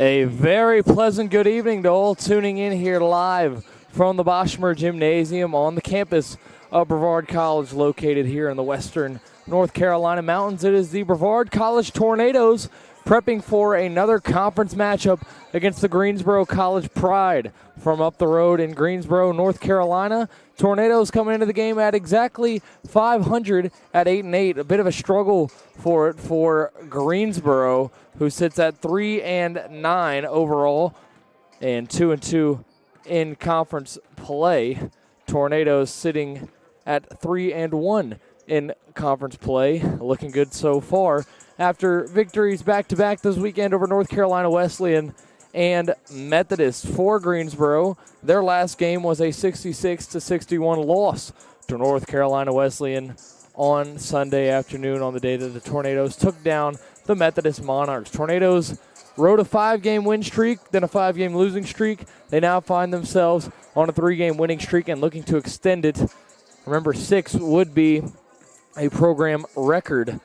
A very pleasant good evening to all tuning in here live from the Boschmer Gymnasium on the campus of Brevard College, located here in the western North Carolina mountains. It is the Brevard College Tornadoes prepping for another conference matchup against the Greensboro College Pride from up the road in Greensboro, North Carolina. Tornadoes coming into the game at exactly 500 at 8-8. A bit of a struggle for Greensboro, who sits at 3-9 overall and 2-2 in conference play. Tornadoes sitting at 3-1 in conference play, looking good so far after victories back-to-back this weekend over North Carolina Wesleyan and Methodist. For Greensboro, their last game was a 66-61 loss to North Carolina Wesleyan on Sunday afternoon, on the day that the Tornadoes took down the Methodist Monarchs. Tornadoes rode a 5-game win streak, then a 5-game losing streak. They now find themselves on a 3-game winning streak and looking to extend it. Remember, 6 would be a program record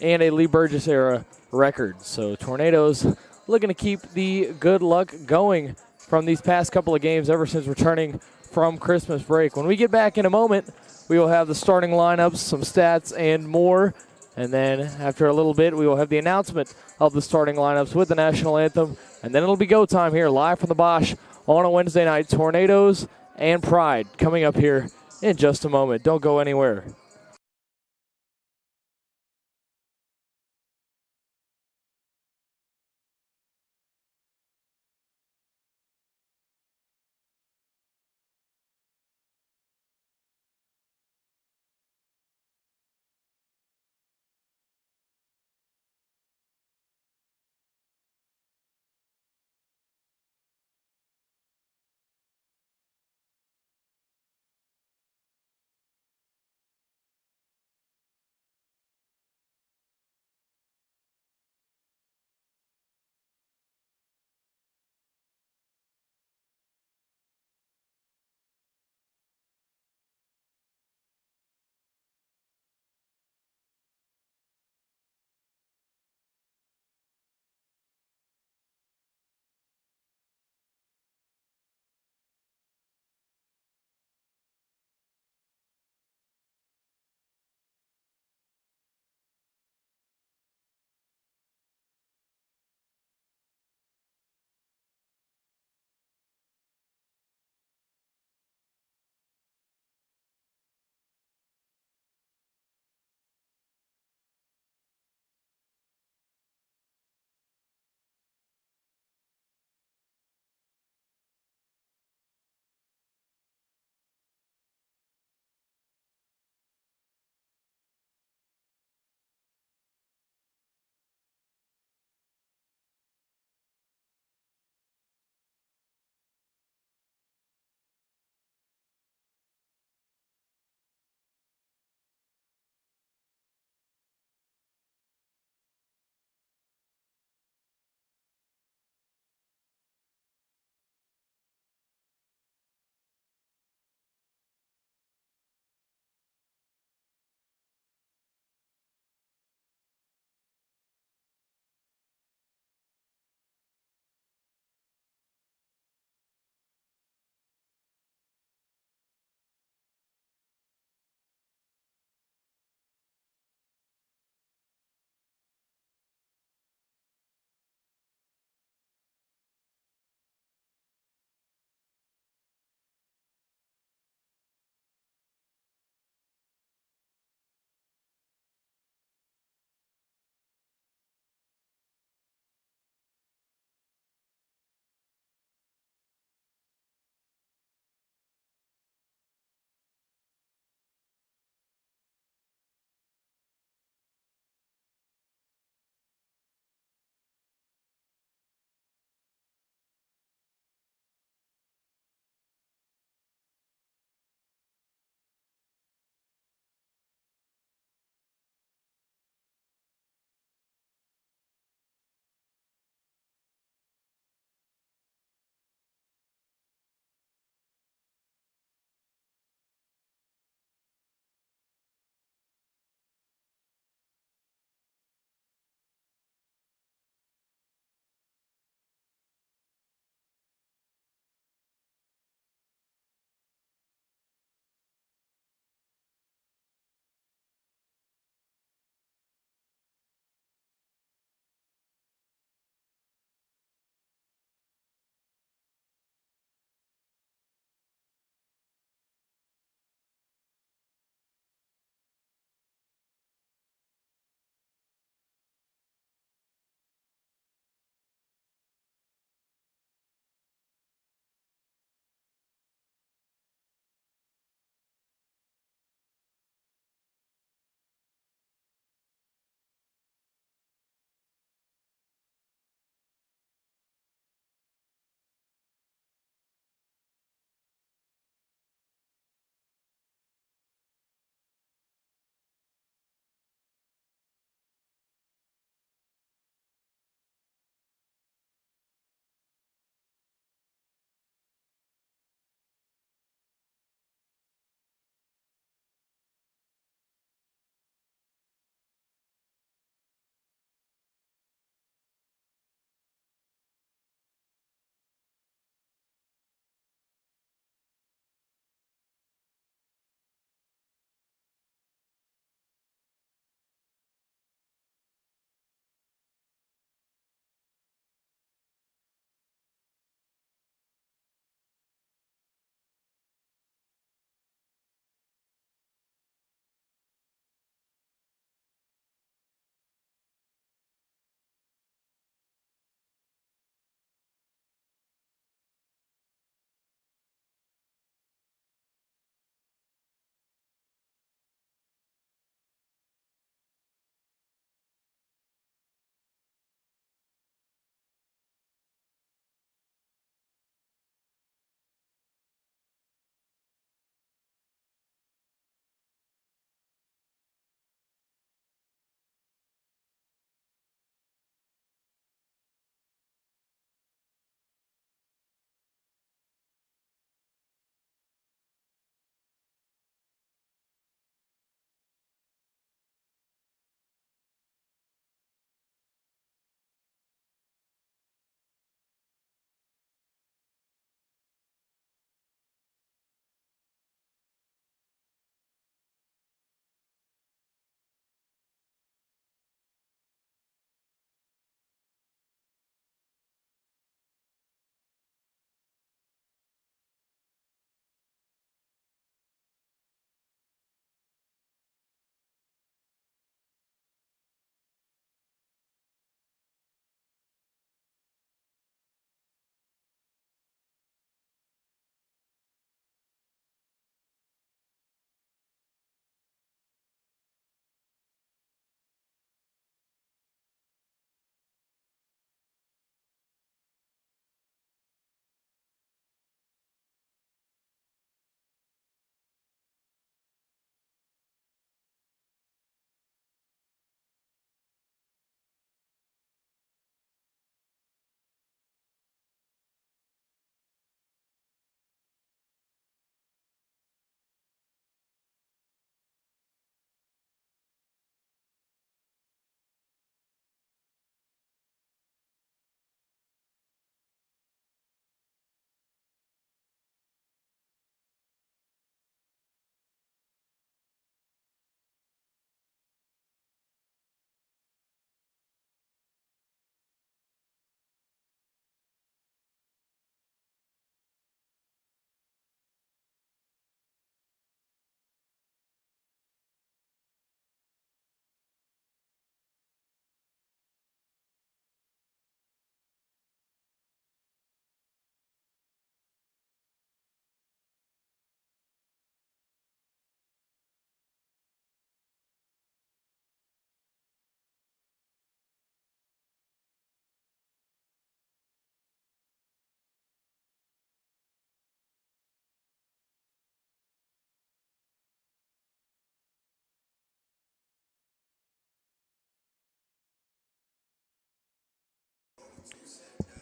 and a Lee Burgess era record. So Tornadoes looking to keep the good luck going from these past couple of games ever since returning from Christmas break. When we get back in a moment, we will have the starting lineups, some stats, and more. And then after a little bit, we will have the announcement of the starting lineups with the national anthem. And then it'll be go time here live from the Bosch on a Wednesday night. Tornadoes and Pride coming up here in just a moment. Don't go anywhere.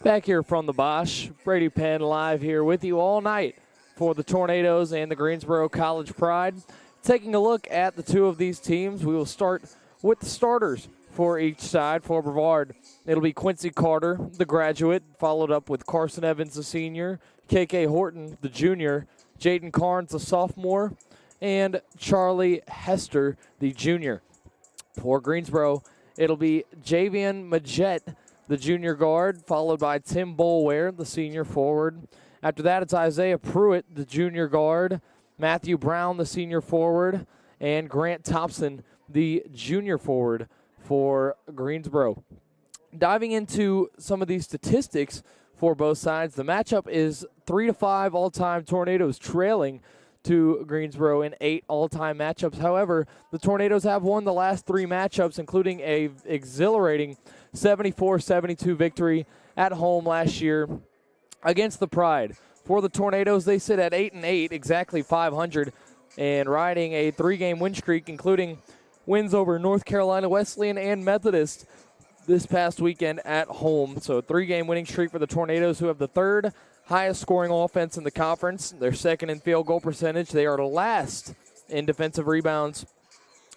Back here from the Bosch, Brady Penn live here with you all night for the Tornadoes and the Greensboro College Pride. Taking a look at the two of these teams, we will start with the starters for each side. For Brevard, it'll be Quincy Carter, the graduate, followed up with Carson Evans, the senior, KK Horton, the junior, Jaden Carnes, the sophomore, and Charlie Hester, the junior. For Greensboro, it'll be Javian Majette, the junior guard, followed by Tim Bolware, the senior forward. After that, it's Isaiah Pruitt, the junior guard, Matthew Brown, the senior forward, and Grant Thompson, the junior forward for Greensboro. Diving into some of these statistics for both sides, the matchup is 3-5 all-time Tornadoes trailing to Greensboro in 8 all-time matchups. However, the Tornadoes have won the last 3 matchups, including a exhilarating 74-72 victory at home last year against the Pride. For the Tornadoes, they sit at 8-8, exactly 500, and riding a 3-game win streak, including wins over North Carolina Wesleyan and Methodist this past weekend at home. So 3-game winning streak for the Tornadoes, who have the 3rd highest scoring offense in the conference. They're 2nd in field goal percentage. They are last in defensive rebounds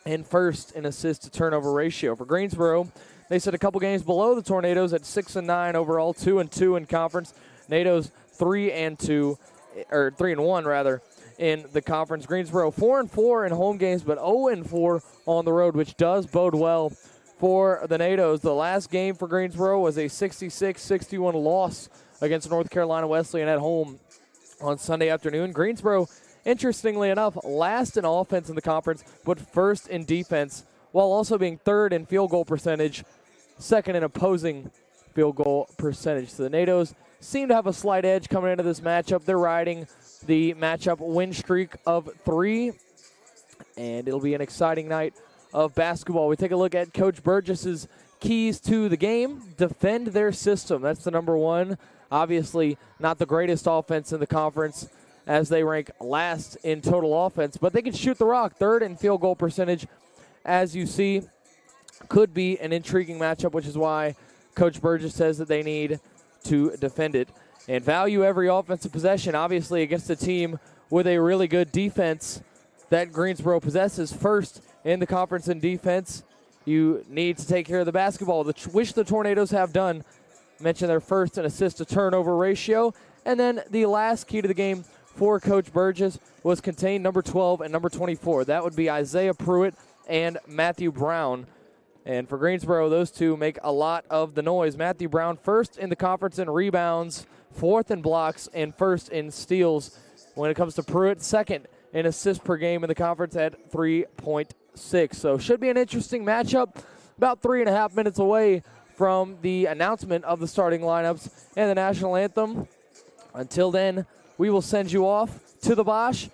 and 1st in assist to turnover ratio. For Greensboro, they sit a couple games below the Tornadoes at 6-9 overall, 2-2 in conference. NATO's 3-1 rather in the conference. Greensboro 4-4 in home games, but 0-4 on the road, which does bode well for the NATOs. The last game for Greensboro was a 66-61 loss against North Carolina Wesleyan at home on Sunday afternoon. Greensboro, interestingly enough, last in offense in the conference, but 1st in defense, while also being 3rd in field goal percentage, 2nd in opposing field goal percentage. So the NATOs seem to have a slight edge coming into this matchup. They're riding the matchup win streak of 3, and it'll be an exciting night of basketball. We take a look at Coach Burgess's keys to the game. Defend their system. That's the number one. Obviously, not the greatest offense in the conference as they rank last in total offense, but they can shoot the rock. 3rd in field goal percentage, as you see. Could be an intriguing matchup, which is why Coach Burgess says that they need to defend it and value every offensive possession. Obviously, against a team with a really good defense that Greensboro possesses, 1st in the conference in defense, you need to take care of the basketball, which the Tornadoes have done. Mentioned their 1st in assist to turnover ratio. And then the last key to the game for Coach Burgess was contain number 12 and number 24. That would be Isaiah Pruitt and Matthew Brown. And for Greensboro, those two make a lot of the noise. Matthew Brown 1st in the conference in rebounds, 4th in blocks, and 1st in steals. When it comes to Pruitt, 2nd in assists per game in the conference at 3.6. So should be an interesting matchup. About 3.5 minutes away from the announcement of the starting lineups and the national anthem. Until then, we will send you off to the Bosch,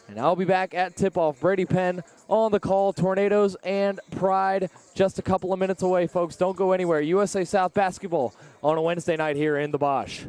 and I'll be back at tip-off. Brady Penn on the call. Tornadoes and Pride just a couple of minutes away, folks. Don't go anywhere. USA South basketball on a Wednesday night here in the Bosch.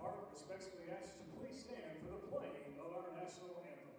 department respectfully asks you to please stand for the playing of our national anthem.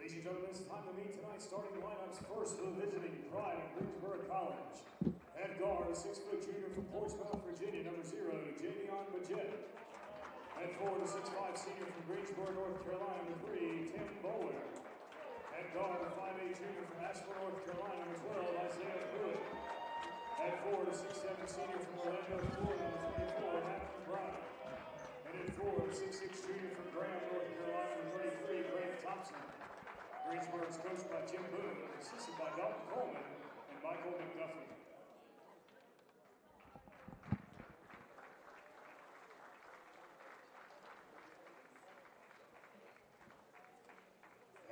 Ladies and gentlemen, it's time to meet tonight's starting lineups. First for the visiting Pride of Greensboro College. At guard, a 6-foot junior from Portsmouth, Virginia, number 0, Javion Majette. At forward, a 6'5" senior from Greensboro, North Carolina, number 3, Tim Bower. At guard, a 5'8" junior from Asheville, North Carolina, number 12, Isaiah Pruitt. At forward, a 6'7" senior from Orlando, Florida, number 24, Matthew Brown. And at forward, a 6'6" junior from Graham, North Carolina, number 33, Greg Thompson. Greensboro is coached by Jim Boone, assisted by Dalton Coleman and Michael McDuffie.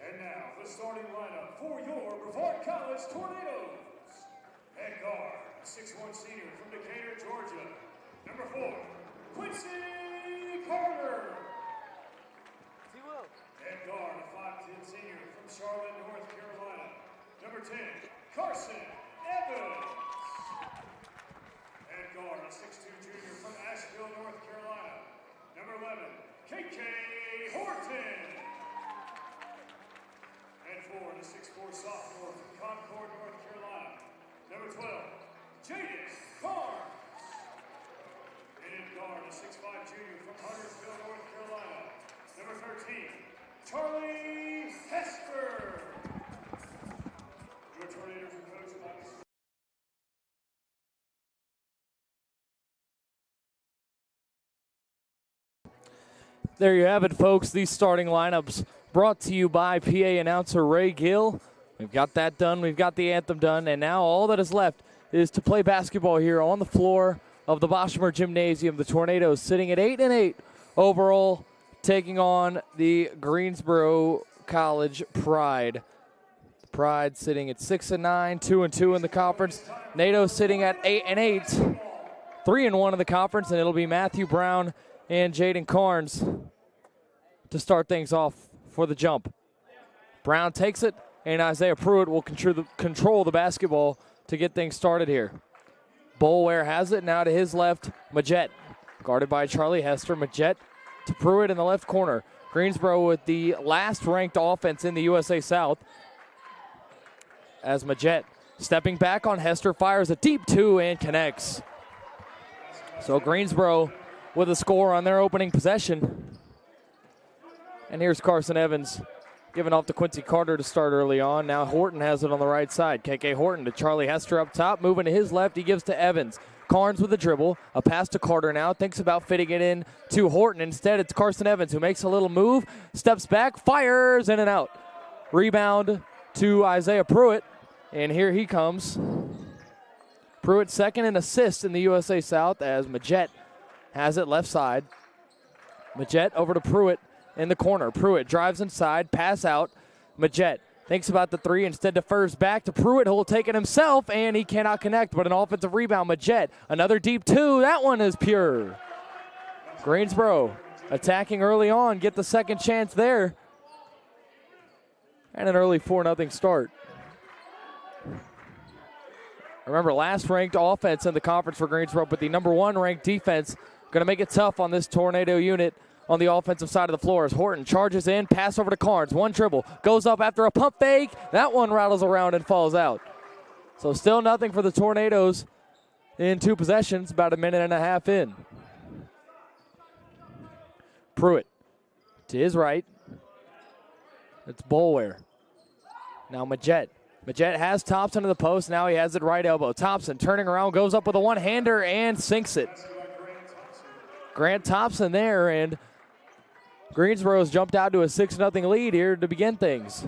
And now, the starting lineup for your Brevard College Tornadoes. At guard, a 6'1" senior from Decatur, Georgia, number 4, Quincy Carter. At guard, a 5'10" senior from Charlotte, North Carolina, number 10, Carson Evans. At guard, a 6'2" junior from Asheville, North Carolina, number 11, KK Horton. At forward, a 6'4" sophomore from Concord, North Carolina, number 12, Jaden Carnes. And at guard, a 6'5" junior from Huntersville, North Carolina, number 13, Charlie Hester. Your Tornadoes are coached by There you have it, folks. These starting lineups brought to you by PA announcer Ray Gill. We've got that done. We've got the anthem done. And now all that is left is to play basketball here on the floor of the Boschmer Gymnasium. The Tornadoes sitting at 8-8 overall, taking on the Greensboro College Pride. Pride sitting at 6-9, 2-2 in the conference. NATO sitting at 8-8, 3-1 in the conference, and it'll be Matthew Brown and Jaden Carnes to start things off for the jump. Brown takes it, and Isaiah Pruitt will control the basketball to get things started here. Boulware has it, now to his left, Majette, guarded by Charlie Hester. Majette to Pruitt in the left corner. Greensboro with the last ranked offense in the USA South. As Majette stepping back on Hester, fires a deep 2 and connects. So Greensboro with a score on their opening possession. And here's Carson Evans giving off to Quincy Carter to start early on. Now Horton has it on the right side. KK Horton to Charlie Hester up top. Moving to his left, he gives to Evans. Carnes with a dribble. A pass to Carter now. Thinks about fitting it in to Horton. Instead, it's Carson Evans who makes a little move. Steps back, fires, in and out. Rebound to Isaiah Pruitt. And here he comes. Pruitt second in assists in the USA South as Majette has it left side. Majette over to Pruitt in the corner. Pruitt drives inside, pass out. Majette thinks about the 3, instead defers back to Pruitt, who will take it himself, and he cannot connect, but an offensive rebound. Majette, another deep 2. That one is pure. Greensboro attacking early on, get the second chance there. And an early 4-0 start. Remember, last ranked offense in the conference for Greensboro, but the number 1 ranked defense going to make it tough on this Tornado unit on the offensive side of the floor as Horton charges in, pass over to Carnes, 1 dribble, goes up after a pump fake. That one rattles around and falls out. So still nothing for the Tornadoes in 2 possessions, about a minute and a half in. Pruitt to his right. It's Boulware. Now Majette. Majette has Thompson to the post. Now he has it right elbow. Thompson turning around, goes up with a one-hander and sinks it. Grant Thompson there, and Greensboro's jumped out to a 6-0 lead here to begin things.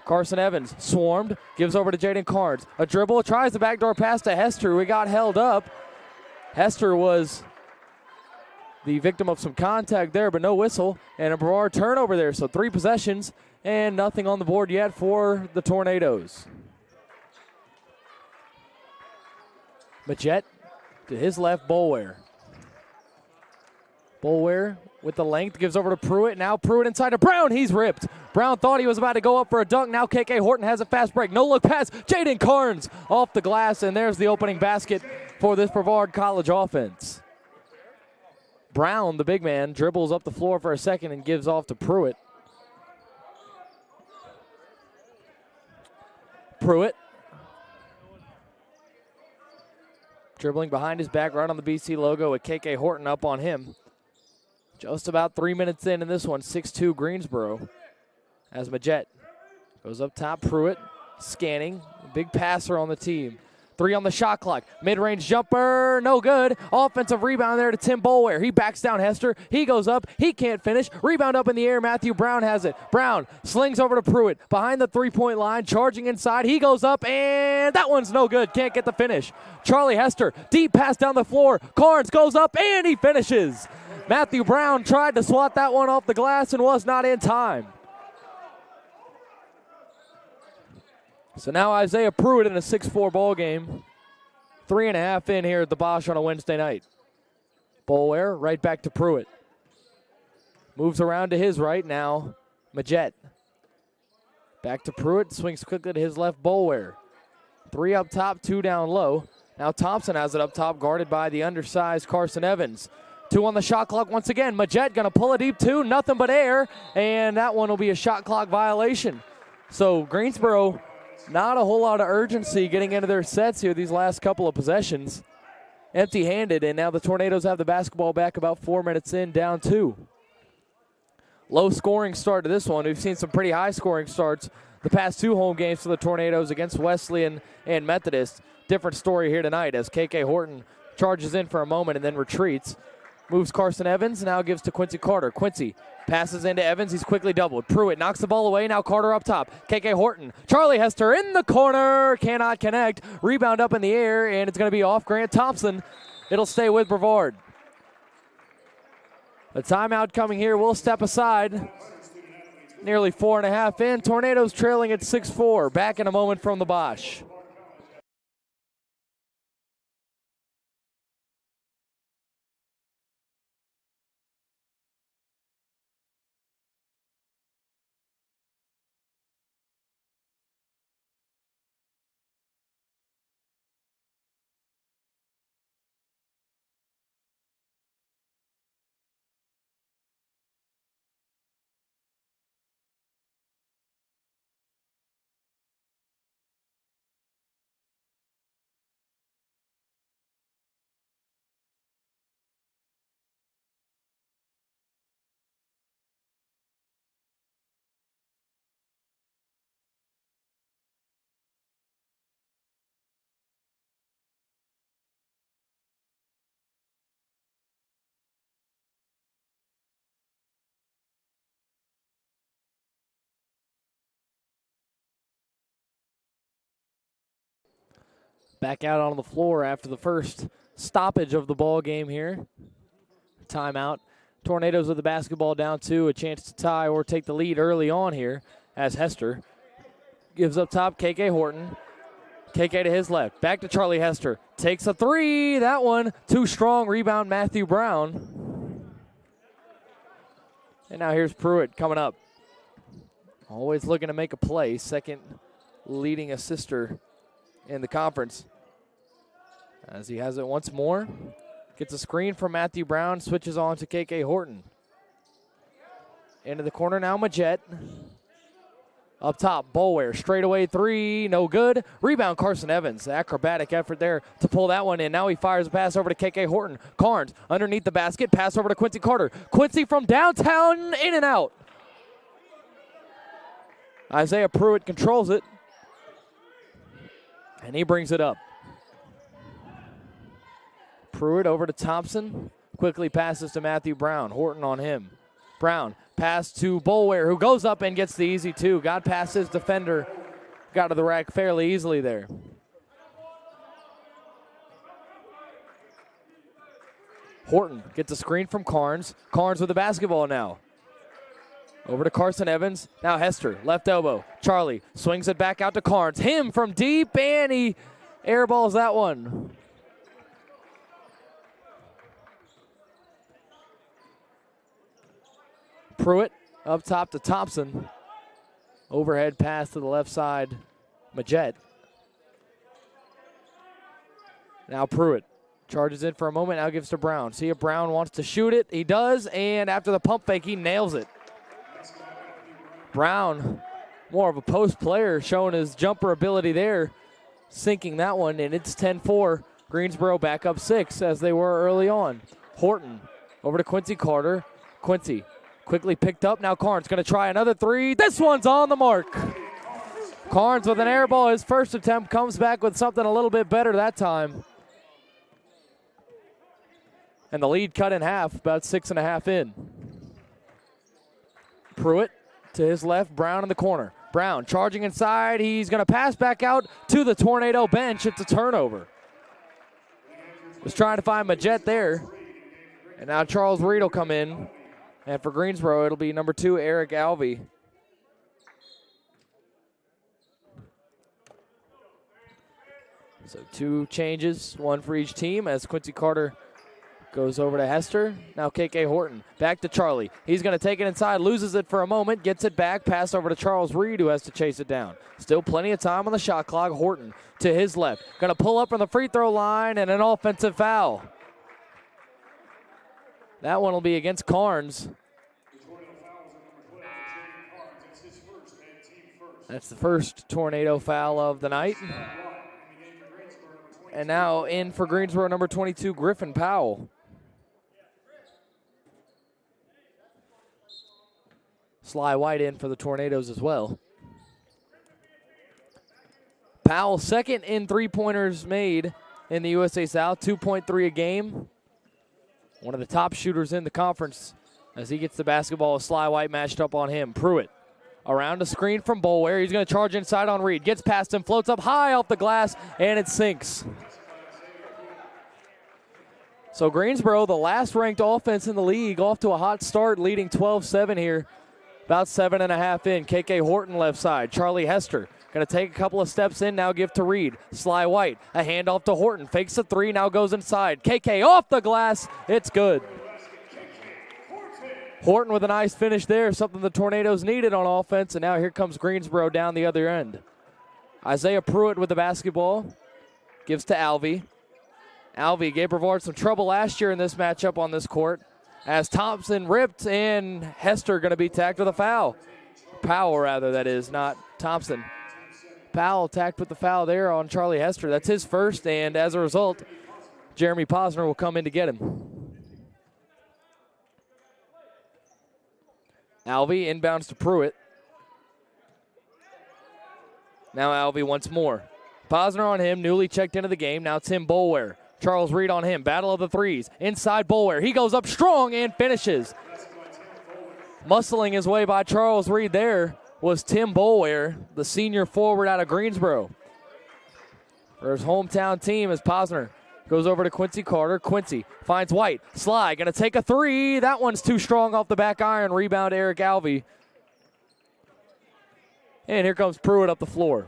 Carson Evans swarmed, gives over to Jaden Carnes. A dribble, tries the backdoor pass to Hester. We got held up. Hester was the victim of some contact there, but no whistle, and a Brevard turnover there. So 3 possessions and nothing on the board yet for the Tornadoes. Majette to his left, Boulware. Boulware with the length, gives over to Pruitt. Now Pruitt inside to Brown. He's ripped. Brown thought he was about to go up for a dunk. Now KK Horton has a fast break. No look pass. Jaden Carnes off the glass, and there's the opening basket for this Brevard College offense. Brown, the big man, dribbles up the floor for a second and gives off to Pruitt. Pruitt dribbling behind his back right on the BC logo with KK Horton up on him. Just about 3 minutes in this one, 6-2 Greensboro. As Majette goes up top, Pruitt scanning, big passer on the team. 3 on the shot clock, mid-range jumper, no good. Offensive rebound there to Tim Boulware. He backs down Hester, he goes up, he can't finish. Rebound up in the air, Matthew Brown has it. Brown slings over to Pruitt, behind the 3-point line, charging inside. He goes up, and that one's no good, can't get the finish. Charlie Hester, deep pass down the floor. Carnes goes up, and he finishes. Matthew Brown tried to swat that one off the glass and was not in time. So now Isaiah Pruitt in a 6-4 ball game. 3.5 in here at the Bosch on a Wednesday night. Boulware right back to Pruitt. Moves around to his right now. Majette. Back to Pruitt. Swings quickly to his left. Boulware. 3 up top, 2 down low. Now Thompson has it up top, guarded by the undersized Carson Evans. 2 on the shot clock once again. Majette going to pull a deep 2. Nothing but air. And that one will be a shot clock violation. So Greensboro, not a whole lot of urgency getting into their sets here these last couple of possessions. Empty-handed, and now the Tornadoes have the basketball back about 4 minutes in, down 2. Low scoring start to this one. We've seen some pretty high scoring starts the past 2 home games for the Tornadoes against Wesleyan and Methodist. Different story here tonight as KK Horton charges in for a moment and then retreats. Moves Carson Evans, now gives to Quincy Carter. Quincy passes into Evans, he's quickly doubled. Pruitt knocks the ball away, now Carter up top. KK Horton, Charlie Hester in the corner, cannot connect. Rebound up in the air, and it's going to be off Grant Thompson. It'll stay with Brevard. The timeout coming here, we'll step aside. Nearly 4.5 in, Tornadoes trailing at 6-4. Back in a moment from the Bosch. Back out on the floor after the first stoppage of the ball game here. Timeout. Tornadoes with the basketball down 2, a chance to tie or take the lead early on here as Hester gives up top. KK Horton. KK to his left. Back to Charlie Hester. Takes a 3. That one too strong. Rebound Matthew Brown. And now here's Pruitt coming up. Always looking to make a play. Second leading assister in the conference. As he has it once more. Gets a screen from Matthew Brown. Switches on to KK Horton. Into the corner now, Majette. Up top, Boulware, straightaway three, no good. Rebound, Carson Evans. Acrobatic effort there to pull that one in. Now he fires a pass over to KK Horton. Carnes underneath the basket, pass over to Quincy Carter. Quincy from downtown, in and out. Isaiah Pruitt controls it. And he brings it up. Pruitt over to Thompson. Quickly passes to Matthew Brown. Horton on him. Brown, pass to Boulware, who goes up and gets the easy two. Got past his defender. Got to the rack fairly easily there. Horton gets a screen from Carnes. Carnes with the basketball now. Over to Carson Evans. Now Hester, left elbow. Charlie swings it back out to Carnes. Him from deep, and he airballs that one. Pruitt up top to Thompson. Overhead pass to the left side, Majette. Now Pruitt charges in for a moment, now gives to Brown. See if Brown wants to shoot it. He does, and after the pump fake, he nails it. Brown, more of a post player, showing his jumper ability there, sinking that one, and it's 10-4. Greensboro back up 6 as they were early on. Horton over to Quincy Carter. Quincy quickly picked up. Now Carnes going to try another three. This one's on the mark. Carnes with an air ball. His first attempt comes back with something a little bit better that time. And the lead cut in half, about 6.5 in. Pruitt to his left, Brown in the corner. Brown charging inside. He's going to pass back out to the Tornado bench. It's a turnover. Was trying to find Majette there. And now Charles Reed will come in. And for Greensboro, it'll be number 2, Eric Alvey. So 2 changes, 1 for each team as Quincy Carter goes over to Hester. Now KK Horton back to Charlie. He's going to take it inside, loses it for a moment, gets it back, pass over to Charles Reed, who has to chase it down. Still plenty of time on the shot clock. Horton to his left. Going to pull up from the free throw line, and an offensive foul. That one will be against Carnes. That's the first Tornado foul of the night. And now in for Greensboro, number 22, Griffin Powell. Sly White in for the Tornadoes as well. Powell second in three-pointers made in the USA South, 2.3 a game. One of the top shooters in the conference as he gets the basketball with Sly White matched up on him. Pruitt around a screen from Boulware. He's going to charge inside on Reed. Gets past him, floats up high off the glass, and it sinks. So Greensboro, the last ranked offense in the league, off to a hot start, leading 12-7 here. About 7.5 in. KK Horton left side. Charlie Hester going to take a couple of steps in, now give to Reed. Sly White, a handoff to Horton. Fakes a three, now goes inside. KK off the glass. It's good. Horton with a nice finish there, something the Tornadoes needed on offense, and now here comes Greensboro down the other end. Isaiah Pruitt with the basketball. Gives to Alvey. Alvey gave Brevard some trouble last year in this matchup on this court. As Thompson ripped, and Hester going to be tagged with a foul. Powell, rather, that is, not Thompson. Powell tacked with the foul there on Charlie Hester. That's his first, and as a result, Jeremy Posner will come in to get him. Alvey inbounds to Pruitt. Now Alvey once more. Posner on him, newly checked into the game. Now Tim Boulware. Charles Reed on him. Battle of the threes. Inside Boulware. He goes up strong and finishes. Muscling his way by Charles Reed there was Tim Boulware, the senior forward out of Greensboro. For his hometown team as Posner goes over to Quincy Carter. Quincy finds White. Sly going to take a three. That one's too strong off the back iron. Rebound Eric Alvey. And here comes Pruitt up the floor.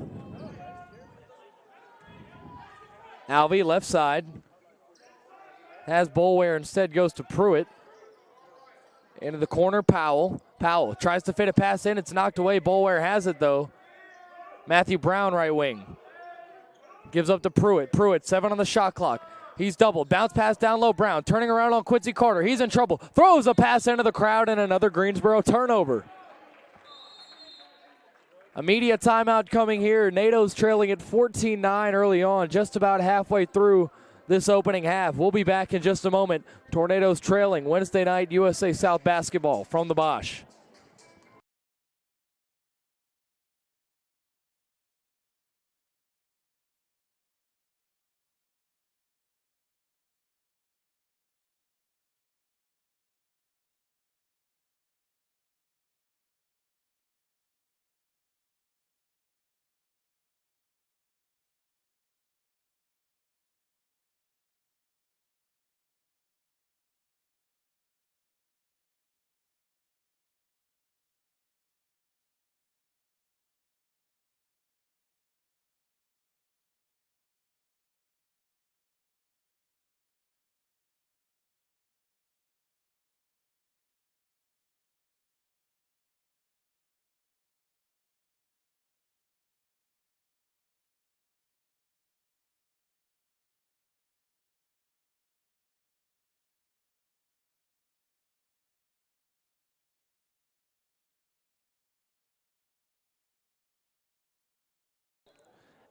Alvey left side. Has Boulware instead, goes to Pruitt. Into the corner, Powell. Powell tries to fit a pass in. It's knocked away. Boulware has it, though. Matthew Brown, right wing. Gives up to Pruitt. Pruitt, 7 on the shot clock. He's doubled. Bounce pass down low. Brown turning around on Quincy Carter. He's in trouble. Throws a pass into the crowd and another Greensboro turnover. Immediate timeout coming here. NATO's trailing at 14-9 early on, just about halfway through this opening half. We'll be back in just a moment. Tornadoes trailing Wednesday night USA South basketball from the Bosch.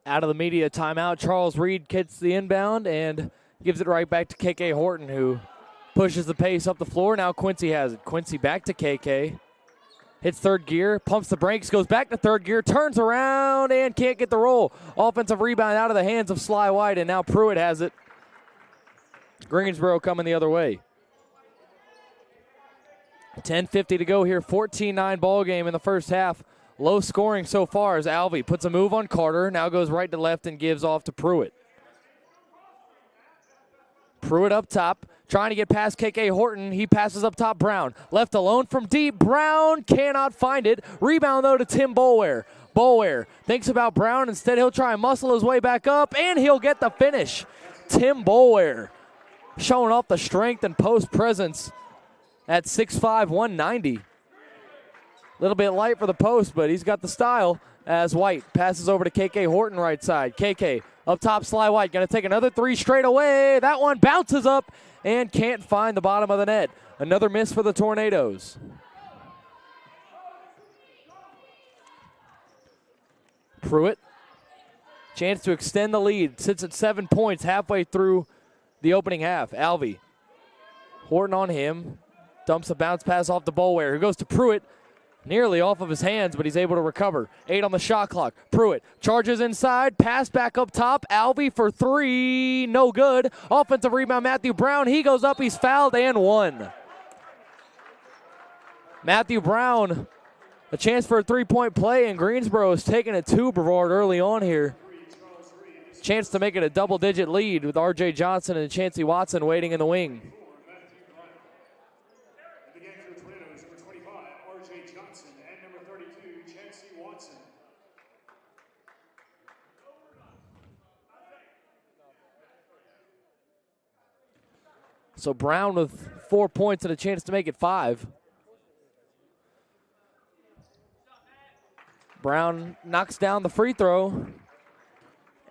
Out of the media timeout, Charles Reed gets the inbound and gives it right back to KK Horton, who pushes the pace up the floor. Now Quincy has it. Quincy back to KK. Hits third gear, pumps the brakes, goes back to third gear, turns around and can't get the roll. Offensive rebound out of the hands of Sly White, and now Pruitt has it. Greensboro coming the other way. 10:50 to go here, 14-9 ball game in the first half. Low scoring so far as Alvey puts a move on Carter, now goes right to left and gives off to Pruitt. Pruitt up top, trying to get past KK Horton. He passes up top, Brown. Left alone from deep, Brown cannot find it. Rebound though to Tim Boulware. Boulware thinks about Brown, instead he'll try and muscle his way back up, and he'll get the finish. Tim Boulware showing off the strength and post presence at 6'5", 190. A little bit light for the post, but he's got the style as White passes over to KK Horton right side. KK up top, Sly White going to take another three straight away. That one bounces up and can't find the bottom of the net. Another miss for the Tornadoes. Pruitt, chance to extend the lead. Sits at 7 points halfway through the opening half. Alvey, Horton on him. Dumps a bounce pass off the Boulware, who goes to Pruitt. Nearly off of his hands, but he's able to recover. 8 on the shot clock. Pruitt charges inside. Pass back up top. Alvey for three. No good. Offensive rebound, Matthew Brown. He goes up. He's fouled and one. Matthew Brown, a chance for a three-point play, and Greensboro is taking it to Brevard early on here. Chance to make it a double-digit lead with R.J. Johnson and Chancey Watson waiting in the wing. So Brown with 4 points and a chance to make it 5. Brown knocks down the free throw.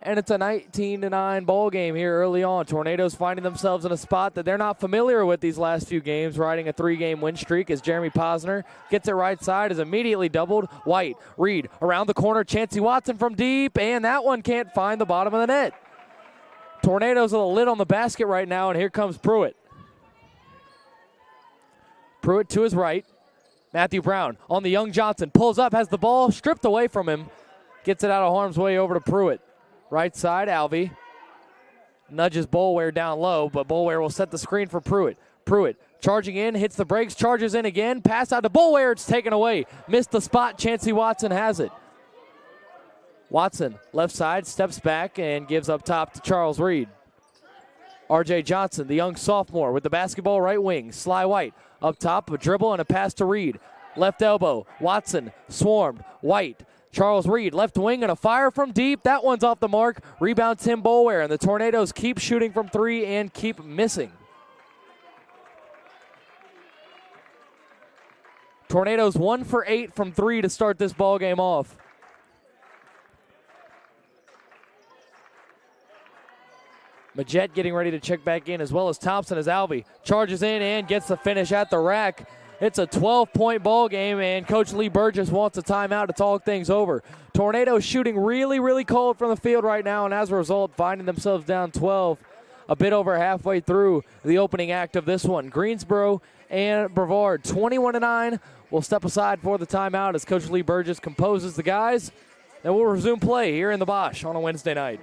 And it's a 19-9 ball game here early on. Tornadoes finding themselves in a spot that they're not familiar with these last few games, riding a 3-game win streak as Jeremy Posner gets it right side, is immediately doubled. White, Reed, around the corner, Chancey Watson from deep, and that one can't find the bottom of the net. Tornadoes with a lid on the basket right now, and here comes Pruitt. Pruitt to his right. Matthew Brown on the young Johnson. Pulls up, has the ball stripped away from him. Gets it out of harm's way over to Pruitt. Right side, Alvey. Nudges Boulware down low, but Boulware will set the screen for Pruitt. Pruitt charging in, hits the brakes, charges in again. Pass out to Boulware, it's taken away. Missed the spot, Chancey Watson has it. Watson, left side, steps back and gives up top to Charles Reed. R.J. Johnson, the young sophomore, with the basketball right wing. Sly White up top, a dribble and a pass to Reed. Left elbow, Watson, swarmed. White, Charles Reed, left wing and a fire from deep. That one's off the mark. Rebound Tim Boulware, and the Tornadoes keep shooting from three and keep missing. Tornadoes 1 for 8 from 3 to start this ball game off. Majette getting ready to check back in, as well as Thompson as Alvey charges in and gets the finish at the rack. It's a 12-point ball game, and Coach Lee Burgess wants a timeout to talk things over. Tornadoes shooting really, really cold from the field right now, and as a result, finding themselves down 12 a bit over halfway through the opening act of this one. Greensboro and Brevard 21-9 will step aside for the timeout as Coach Lee Burgess composes the guys, and we'll resume play here in the Bosch on a Wednesday night.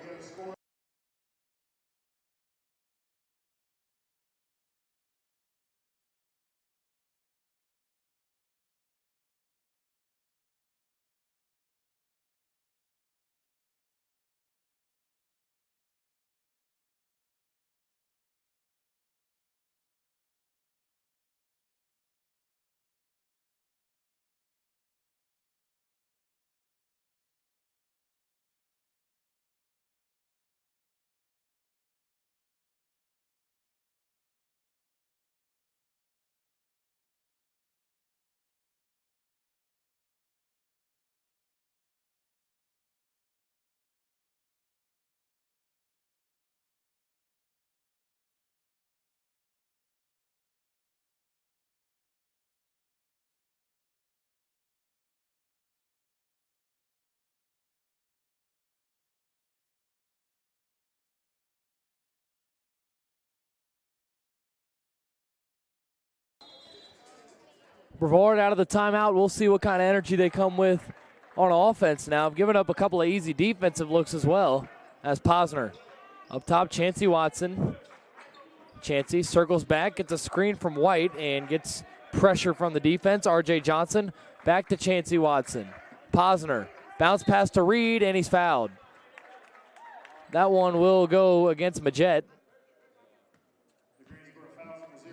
Brevard out of the timeout. We'll see what kind of energy they come with on offense now. I've given up a couple of easy defensive looks as well as Posner. Up top, Chancey Watson. Chancey circles back, gets a screen from White, and gets pressure from the defense. R.J. Johnson back to Chancey Watson. Posner, bounce pass to Reed, and he's fouled. That one will go against Majette.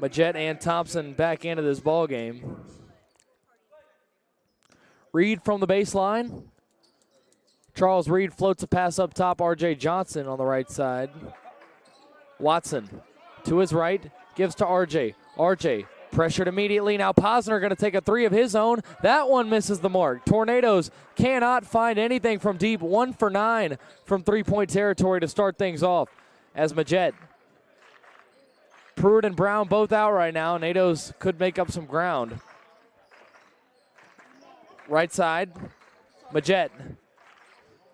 Majette and Thompson back into this ball game. Reed from the baseline. Charles Reed floats a pass up top. R.J. Johnson on the right side. Watson to his right, gives to R.J. R.J. pressured immediately. Now Posner going to take a three of his own. That one misses the mark. Tornadoes cannot find anything from deep. 1 for 9 from three-point territory to start things off as Majette. Pruitt and Brown both out right now. Nados could make up some ground. Right side, Majette.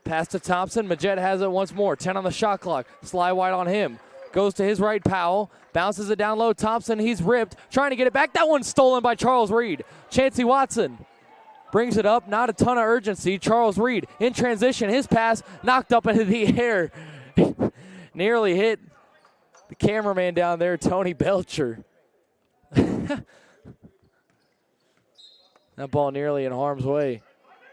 Pass to Thompson. Majette has it once more. 10 on the shot clock. Sly White on him. Goes to his right, Powell. Bounces it down low. Thompson, he's ripped. Trying to get it back. That one's stolen by Charles Reed. Chancey Watson brings it up. Not a ton of urgency. Charles Reed in transition. His pass knocked up into the air. Nearly hit the cameraman down there, Tony Belcher. That ball nearly in harm's way.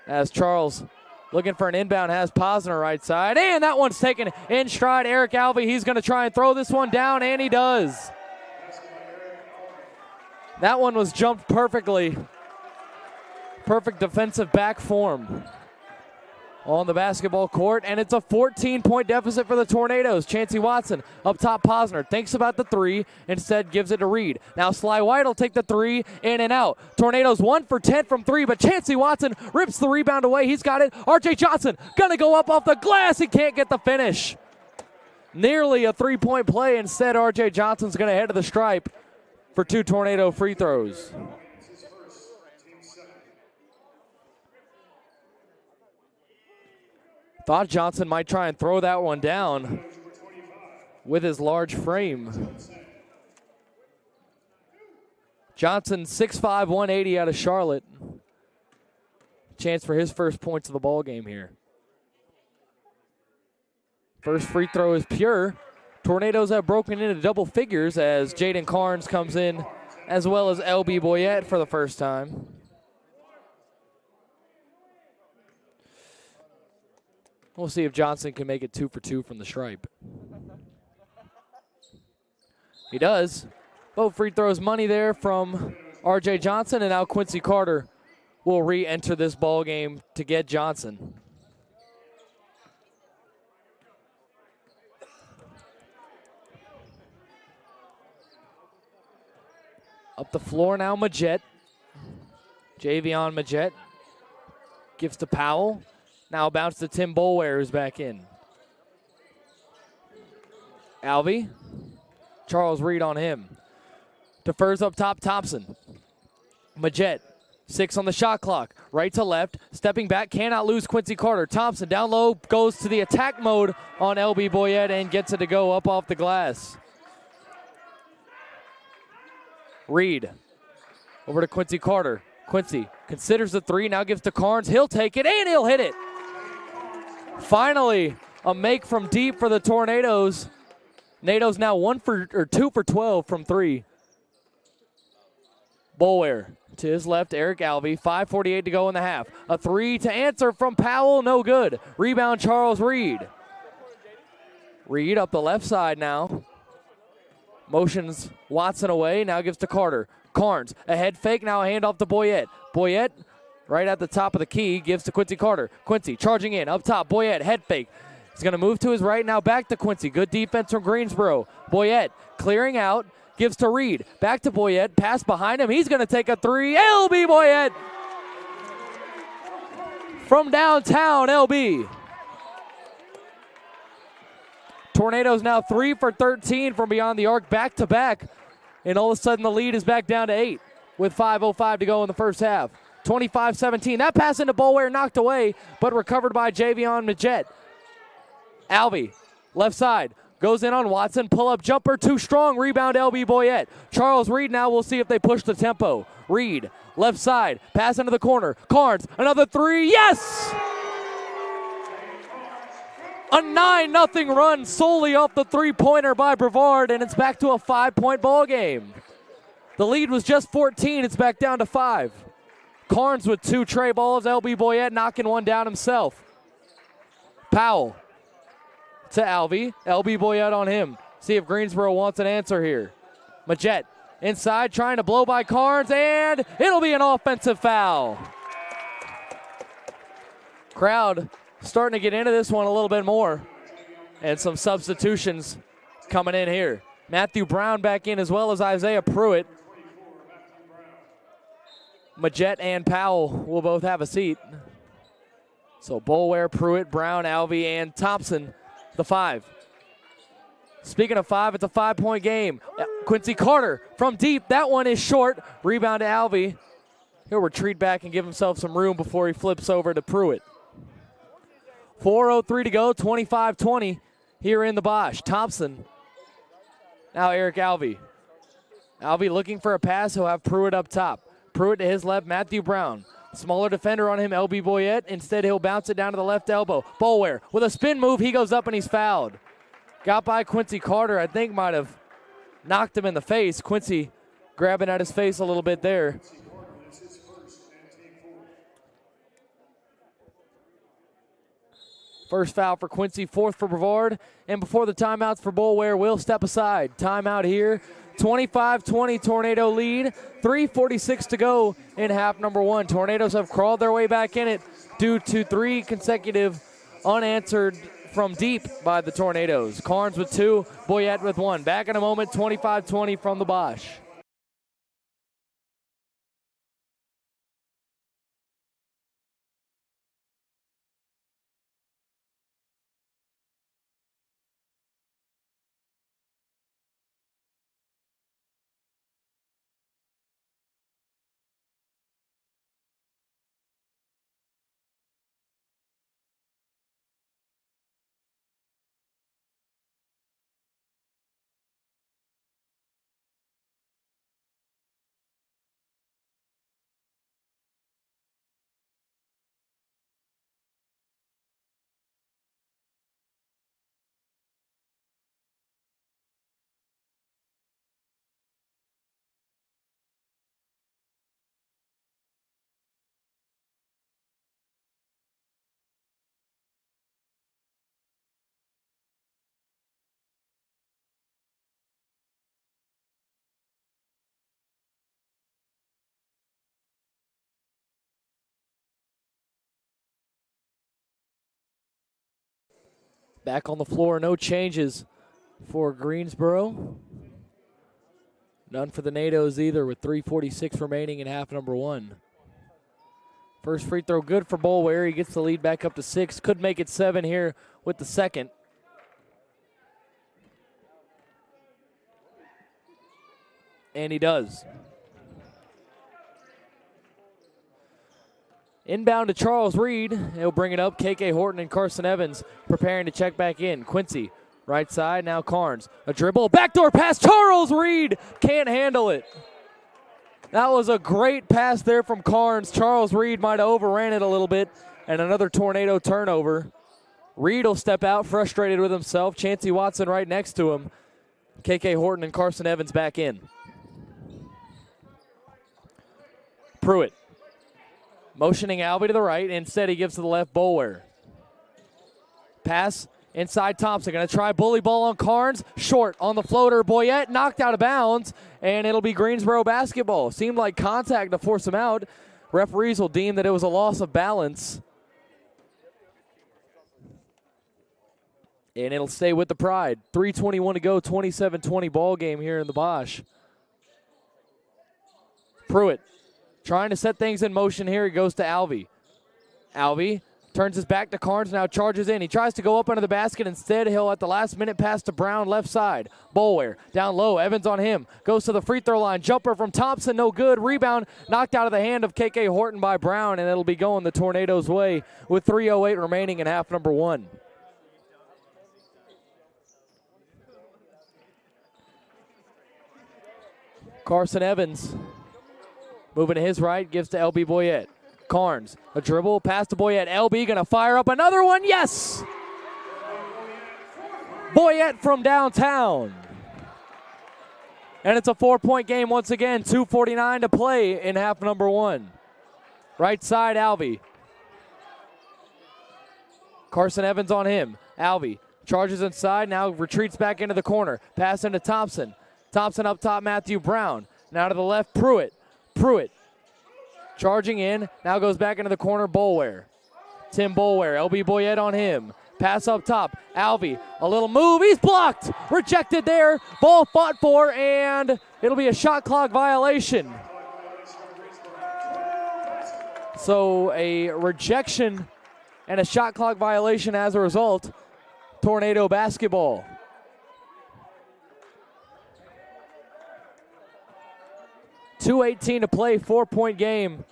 As Charles looking for an inbound, has Posner right side. And that one's taken in stride. Eric Alvey, he's going to try and throw this one down, and he does. That one was jumped perfectly. Perfect defensive back form on the basketball court, and it's a 14-point deficit for the Tornadoes. Chancey Watson up top. Posner thinks about the three, instead gives it to Reed. Now Sly White will take the three, in and out. Tornadoes 1 for 10 from 3, but Chancey Watson rips the rebound away. He's got it. R.J. Johnson gonna go up off the glass. He can't get the finish. Nearly a three-point play. Instead, R.J. Johnson's gonna head to the stripe for 2 Tornado free throws. Thought Johnson might try and throw that one down with his large frame. Johnson 6'5", 180 out of Charlotte. Chance for his first points of the ball game here. First free throw is pure. Tornadoes have broken into double figures as Jaden Carnes comes in, as well as L.B. Boyette for the first time. We'll see if Johnson can make it 2 for 2 from the stripe. He does. Both free throws money there from R.J. Johnson, and now Quincy Carter will re-enter this ball game to get Johnson. Up the floor now, Majette. Javion Majette gives to Powell. Now bounce to Tim Boulware, who's back in. Alvey. Charles Reed on him. Defers up top, Thompson. Majette. 6 on the shot clock. Right to left. Stepping back. Cannot lose Quincy Carter. Thompson down low. Goes to the attack mode on LB Boyette and gets it to go up off the glass. Reed. Over to Quincy Carter. Quincy considers the 3. Now gives to Carnes. He'll take it and he'll hit it. Finally, a make from deep for the Tornadoes. Nado's now 2 for 12 from 3. Boulware to his left, Eric Alvey. 5:48 to go in the half. A 3 to answer from Powell, no good. Rebound, Charles Reed. Reed up the left side now. Motions Watson away, now gives to Carter. Carnes, a head fake, now a handoff to Boyette. Boyette, right at the top of the key, gives to Quincy Carter. Quincy charging in, up top, Boyette, head fake. He's going to move to his right, now back to Quincy. Good defense from Greensboro. Boyette clearing out, gives to Reed. Back to Boyette, pass behind him. He's going to take a 3. LB Boyette from downtown, LB. Tornadoes now 3 for 13 from beyond the arc, back to back. And all of a sudden the lead is back down to 8 with 5:05 to go in the first half. 25-17. That pass into Boulware knocked away, but recovered by Javion Majette. Alvey, left side, goes in on Watson. Pull-up jumper, too strong. Rebound, LB Boyette. Charles Reed now, we'll see if they push the tempo. Reed, left side, pass into the corner. Carnes, another 3. Yes! A 9-0 run solely off the three-pointer by Brevard, and it's back to a 5-point ball game. The lead was just 14. It's back down to 5. Carnes with 2 tray balls. LB Boyette knocking one down himself. Powell to Alvey. LB Boyette on him. See if Greensboro wants an answer here. Majette inside trying to blow by Carnes, and it'll be an offensive foul. Crowd starting to get into this one a little bit more. And some substitutions coming in here. Matthew Brown back in as well as Isaiah Pruitt. Majette and Powell will both have a seat. So Boulware, Pruitt, Brown, Alvey, and Thompson, the 5. Speaking of 5, it's a 5-point game. Quincy Carter from deep. That one is short. Rebound to Alvey. He'll retreat back and give himself some room before he flips over to Pruitt. 4:03 to go, 25-20 here in the Bosch. Thompson. Now Eric Alvey. Alvey looking for a pass. He'll have Pruitt up top. Pruitt to his left, Matthew Brown. Smaller defender on him, LB Boyette. Instead, he'll bounce it down to the left elbow. Boulware with a spin move. He goes up and he's fouled. Got by Quincy Carter. I think might have knocked him in the face. Quincy grabbing at his face a little bit there. First foul for Quincy, 4th for Brevard. And before the timeouts for Boulware, will step aside. Timeout here. 25-20 Tornado lead. 3:46 to go in half number 1. Tornadoes have crawled their way back in it due to 3 consecutive unanswered from deep by the Tornadoes. Carnes with 2, Boyette with 1. Back in a moment, 25-20 from the Bosch. Back on the floor, no changes for Greensboro. None for the Nados either with 3:46 remaining in half number 1. First free throw good for Boulware. He gets the lead back up to 6. Could make it 7 here with the second. And he does. Inbound to Charles Reed. He'll bring it up. KK Horton and Carson Evans preparing to check back in. Quincy, right side, now Carnes. A dribble, backdoor pass, Charles Reed can't handle it. That was a great pass there from Carnes. Charles Reed might have overran it a little bit, and another Tornado turnover. Reed will step out, frustrated with himself. Chancey Watson right next to him. KK Horton and Carson Evans back in. Pruitt. Motioning Albie to the right. Instead, he gives to the left, Boulware. Pass inside Thompson. Going to try bully ball on Carnes. Short on the floater. Boyette knocked out of bounds, and it'll be Greensboro basketball. Seemed like contact to force him out. Referees will deem that it was a loss of balance. And it'll stay with the Pride. 3:21 to go, 27-20 ball game here in the Bosch. Pruitt trying to set things in motion here. He goes to Albie. Albie turns his back to Carnes, now charges in. He tries to go up under the basket. Instead, he'll at the last minute pass to Brown left side. Boulware down low. Evans on him. Goes to the free throw line. Jumper from Thompson, no good. Rebound knocked out of the hand of KK Horton by Brown, and it'll be going the Tornadoes' way with 3:08 remaining in half number 1. Carson Evans moving to his right, gives to LB Boyette. Carnes, a dribble, pass to Boyette. LB gonna fire up another one, yes! Boyette from downtown. And it's a 4-point game once again, 2:49 to play in half number 1. Right side, Albie. Carson Evans on him. Albie charges inside, now retreats back into the corner. Pass into Thompson. Thompson up top, Matthew Brown. Now to the left, Pruitt. Pruitt charging in, now goes back into the corner, Boulware. Tim Boulware, LB Boyette on him. Pass up top, Albie, a little move, he's blocked! Rejected there, ball fought for, and it'll be a shot clock violation. So a rejection and a shot clock violation as a result. Tornado basketball. .218 to play, 4-point game,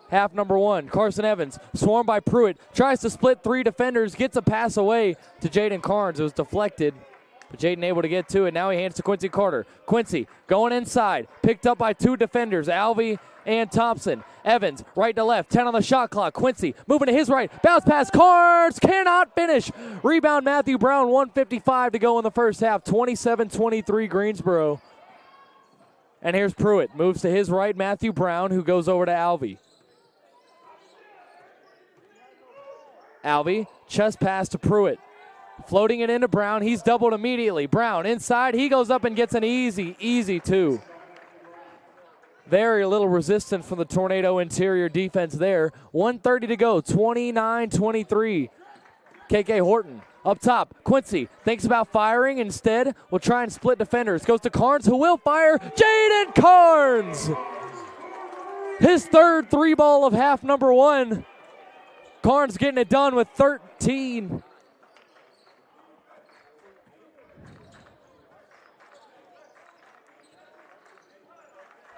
half number 1. Carson Evans, swarmed by Pruitt, tries to split 3 defenders, gets a pass away to Jaden Carnes. It was deflected, but Jaden able to get to it. Now he hands to Quincy Carter. Quincy going inside, picked up by 2 defenders, Albie and Thompson. Evans, right to left, 10 on the shot clock. Quincy moving to his right, bounce pass, Carnes cannot finish. Rebound Matthew Brown, 1:55 to go in the first half, 27-23 Greensboro. And here's Pruitt. Moves to his right, Matthew Brown, who goes over to Albie. Albie, chest pass to Pruitt. Floating it into Brown. He's doubled immediately. Brown inside. He goes up and gets an easy 2. Very little resistance from the Tornado interior defense there. 1:30 to go, 29-23. KK Horton. Up top, Quincy thinks about firing. Instead, will try and split defenders. Goes to Carnes, who will fire. Jaden Carnes! His third 3-ball of half number 1. Carnes getting it done with 13.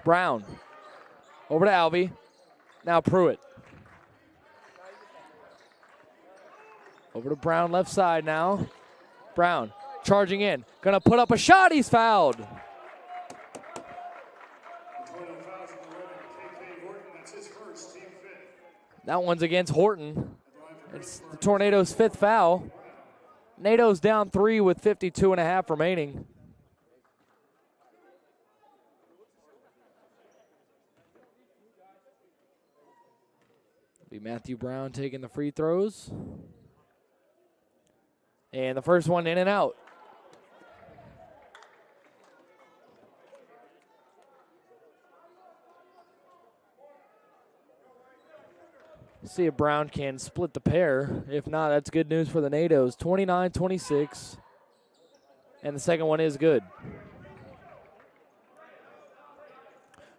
Brown. Over to Albie. Now Pruitt. Over to Brown, left side now. Brown charging in. Gonna put up a shot. He's fouled. That one's against Horton. It's the Tornado's 5th foul. NATO's down 3 with 52.5 remaining. Be Matthew Brown taking the free throws. And the first one in and out. See if Brown can split the pair. If not, that's good news for the NATOs. 29-26. And the second one is good.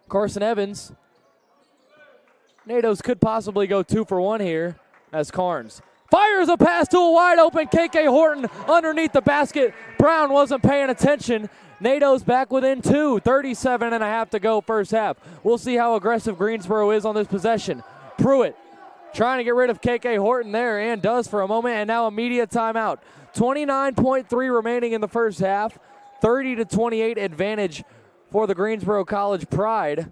Carson Evans tornadoes could possibly go 2 for 1 here as Carnes fires a pass to a wide open KK Horton underneath the basket. Brown wasn't paying attention. NATO's back within 2, 37 and a half to go first half. We'll see how aggressive Greensboro is on this possession. Pruitt trying to get rid of KK Horton there and does for a moment, and now immediate timeout. 29.3 remaining in the first half. 30-28 advantage for the Greensboro College Pride.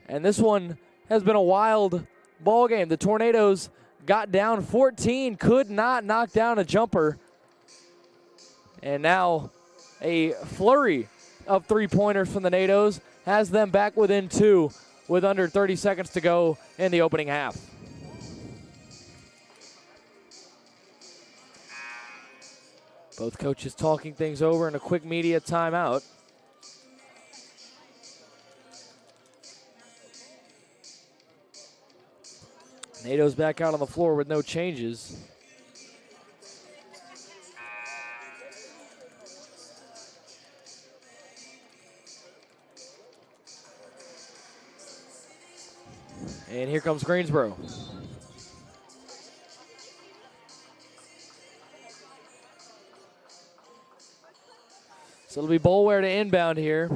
And this one has been a wild ball game. The Tornadoes got down 14, could not knock down a jumper. And now a flurry of three-pointers from the NATOs has them back within 2 with under 30 seconds to go in the opening half. Both coaches talking things over in a quick media timeout. NATO's back out on the floor with no changes. And here comes Greensboro. So it'll be Boulware to inbound here.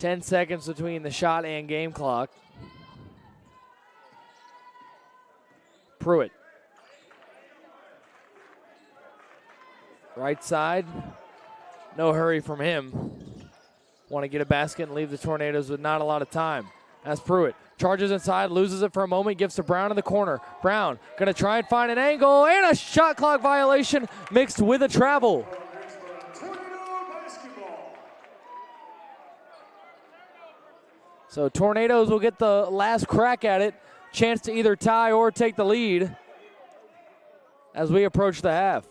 10 seconds between the shot and game clock. Pruitt. Right side. No hurry from him. Want to get a basket and leave the Tornadoes with not a lot of time. As Pruitt charges inside, loses it for a moment, gives to Brown in the corner. Brown going to try and find an angle, and a shot clock violation mixed with a travel. So Tornadoes will get the last crack at it. Chance to either tie or take the lead as we approach the half.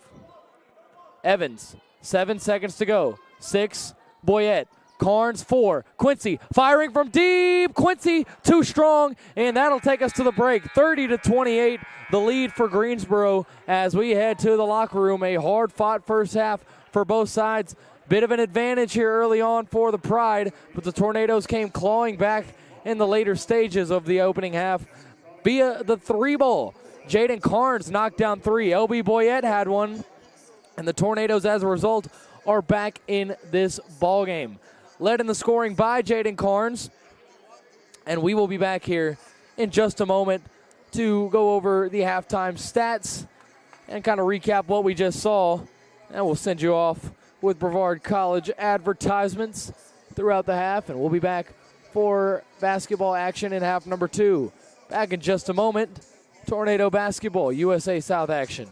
Evans, 7 seconds to go. 6, Boyette. Carnes, 4. Quincy firing from deep. Quincy too strong, and that'll take us to the break. 30-28, the lead for Greensboro as we head to the locker room. A hard-fought first half for both sides. Bit of an advantage here early on for the Pride, but the Tornadoes came clawing back in the later stages of the opening half via the 3-ball. Jaden Carnes knocked down 3. LB Boyette had one, and the Tornadoes, as a result, are back in this ball game. Led in the scoring by Jaden Carnes, and we will be back here in just a moment to go over the halftime stats and kind of recap what we just saw, and we'll send you off with Brevard College advertisements throughout the half, and we'll be back for basketball action in half number 2. Back in just a moment, Tornado basketball, USA South action.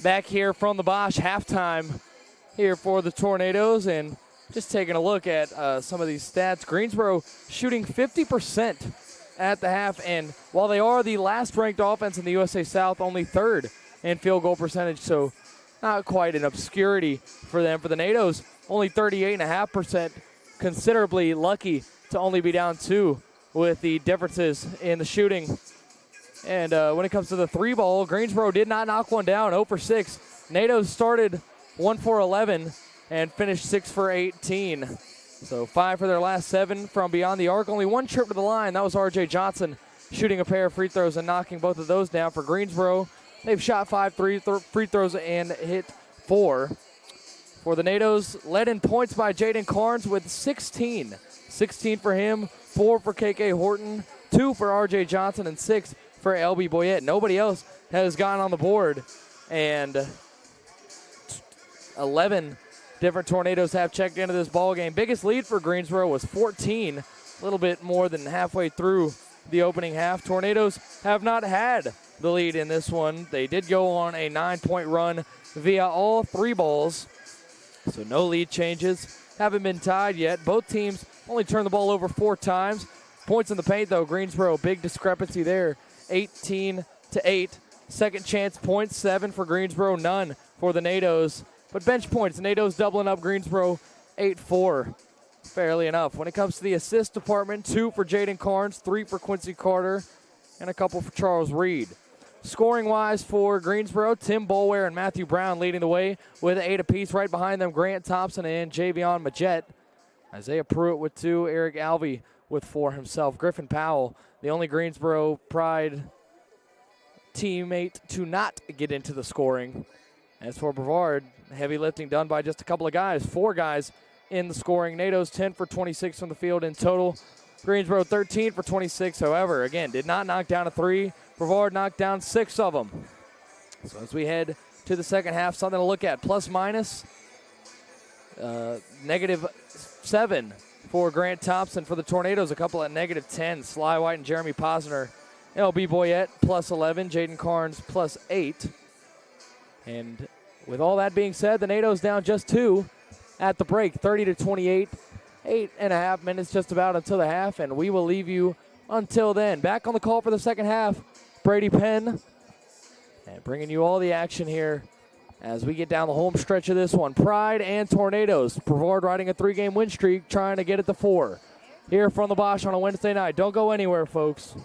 back here from the Bosch halftime here for the Tornadoes. And just taking a look at some of these stats, Greensboro shooting 50% at the half. And while they are the last ranked offense in the USA South, only third in field goal percentage. So not quite an obscurity for them. For the NATOs, only 38.5%, considerably lucky to only be down 2 with the differences in the shooting. And when it comes to the 3-ball, Greensboro did not knock one down, 0 for 6. NATOs started 1 for 11 and finished 6 for 18. So 5 for their last 7 from beyond the arc. Only one trip to the line. That was R.J. Johnson shooting a pair of free throws and knocking both of those down for Greensboro. They've shot 5 free throws and hit 4. For the NATOs, led in points by Jaden Carnes with 16. 16 for him, 4 for KK Horton, 2 for R.J. Johnson, and 6 for LB Boyette. Nobody else has gone on the board. And 11 different Tornadoes have checked into this ball game. Biggest lead for Greensboro was 14, a little bit more than halfway through the opening half. Tornadoes have not had the lead in this one. They did go on a 9-point run via all 3 balls, so no lead changes. Haven't been tied yet. Both teams only turned the ball over 4 times. Points in the paint, though, Greensboro, big discrepancy there, 18-8. Second chance points, 7 for Greensboro, none for the NATOs. But bench points, NATOs doubling up Greensboro, 8-4. Fairly enough. When it comes to the assist department, 2 for Jaden Carnes, 3 for Quincy Carter, and a couple for Charles Reed. Scoring-wise for Greensboro, Tim Boulware and Matthew Brown leading the way with 8 apiece. Right behind them, Grant Thompson and Javion Majette. Isaiah Pruitt with 2, Eric Alvey with 4 himself. Griffin Powell, the only Greensboro Pride teammate to not get into the scoring. As for Brevard, heavy lifting done by just a couple of guys. 4 guys in the scoring. NATOs 10 for 26 from the field in total. Greensboro 13 for 26, however, again, did not knock down a 3. Brevard knocked down 6 of them. So as we head to the second half, something to look at. Plus minus, -7 for Grant Thompson. For the Tornadoes, a couple at -10. Sly White and Jeremy Posner. LB Boyette plus 11. Jaden Carnes plus 8. And with all that being said, the NATOs down just 2 at the break, 30-28. 8.5 minutes just about until the half, and we will leave you until then. Back on the call for the second half, Brady Penn, and bringing you all the action here as we get down the home stretch of this one. Pride and Tornadoes. Brevard riding a 3-game win streak, trying to get it to 4. Here from the Bosch on a Wednesday night. Don't go anywhere, folks.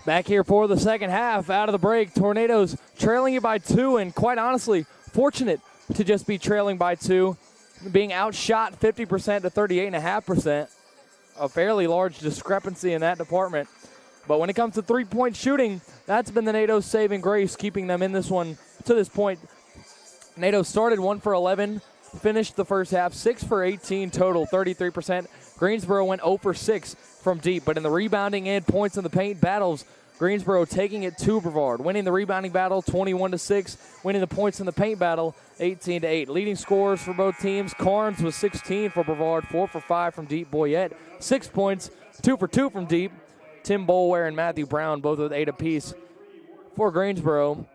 Back here for the second half. Out of the break, Tornadoes trailing it by 2, and quite honestly, fortunate to just be trailing by 2, being outshot 50% to 38.5%. A fairly large discrepancy in that department. But when it comes to three-point shooting, that's been the NATO's saving grace, keeping them in this one to this point. NATO started 1 for 11, finished the first half 6 for 18 total, 33%. Greensboro went 0 for 6 from deep, but in the rebounding and points in the paint battles, Greensboro taking it to Brevard, winning the rebounding battle 21-6, winning the points in the paint battle 18-8. Leading scorers for both teams, Carnes was 16 for Brevard, 4 for 5 from deep. Boyette, 6 points, 2 for 2 from deep. Tim Boulware and Matthew Brown, both with 8 apiece for Greensboro.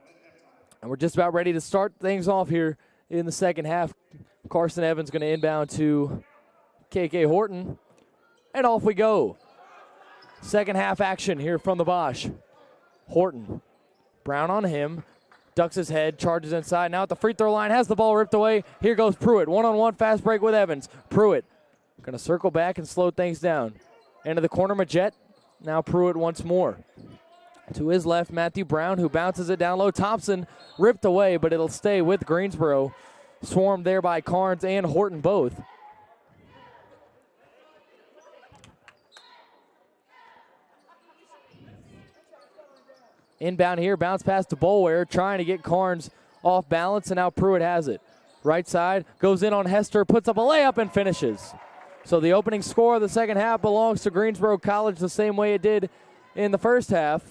And we're just about ready to start things off here in the second half. Carson Evans going to inbound to KK Horton. And off we go. Second half action here from the Bosch. Horton. Brown on him. Ducks his head, charges inside. Now at the free throw line, has the ball ripped away. Here goes Pruitt. One-on-one fast break with Evans. Pruitt going to circle back and slow things down. Into the corner, Majette. Now Pruitt once more. To his left, Matthew Brown, who bounces it down low. Thompson ripped away, but it'll stay with Greensboro. Swarmed there by Carnes and Horton both. Inbound here, bounce pass to Boulware, trying to get Carnes off balance, and now Pruitt has it. Right side, goes in on Hester, puts up a layup and finishes. So the opening score of the second half belongs to Greensboro College the same way it did in the first half.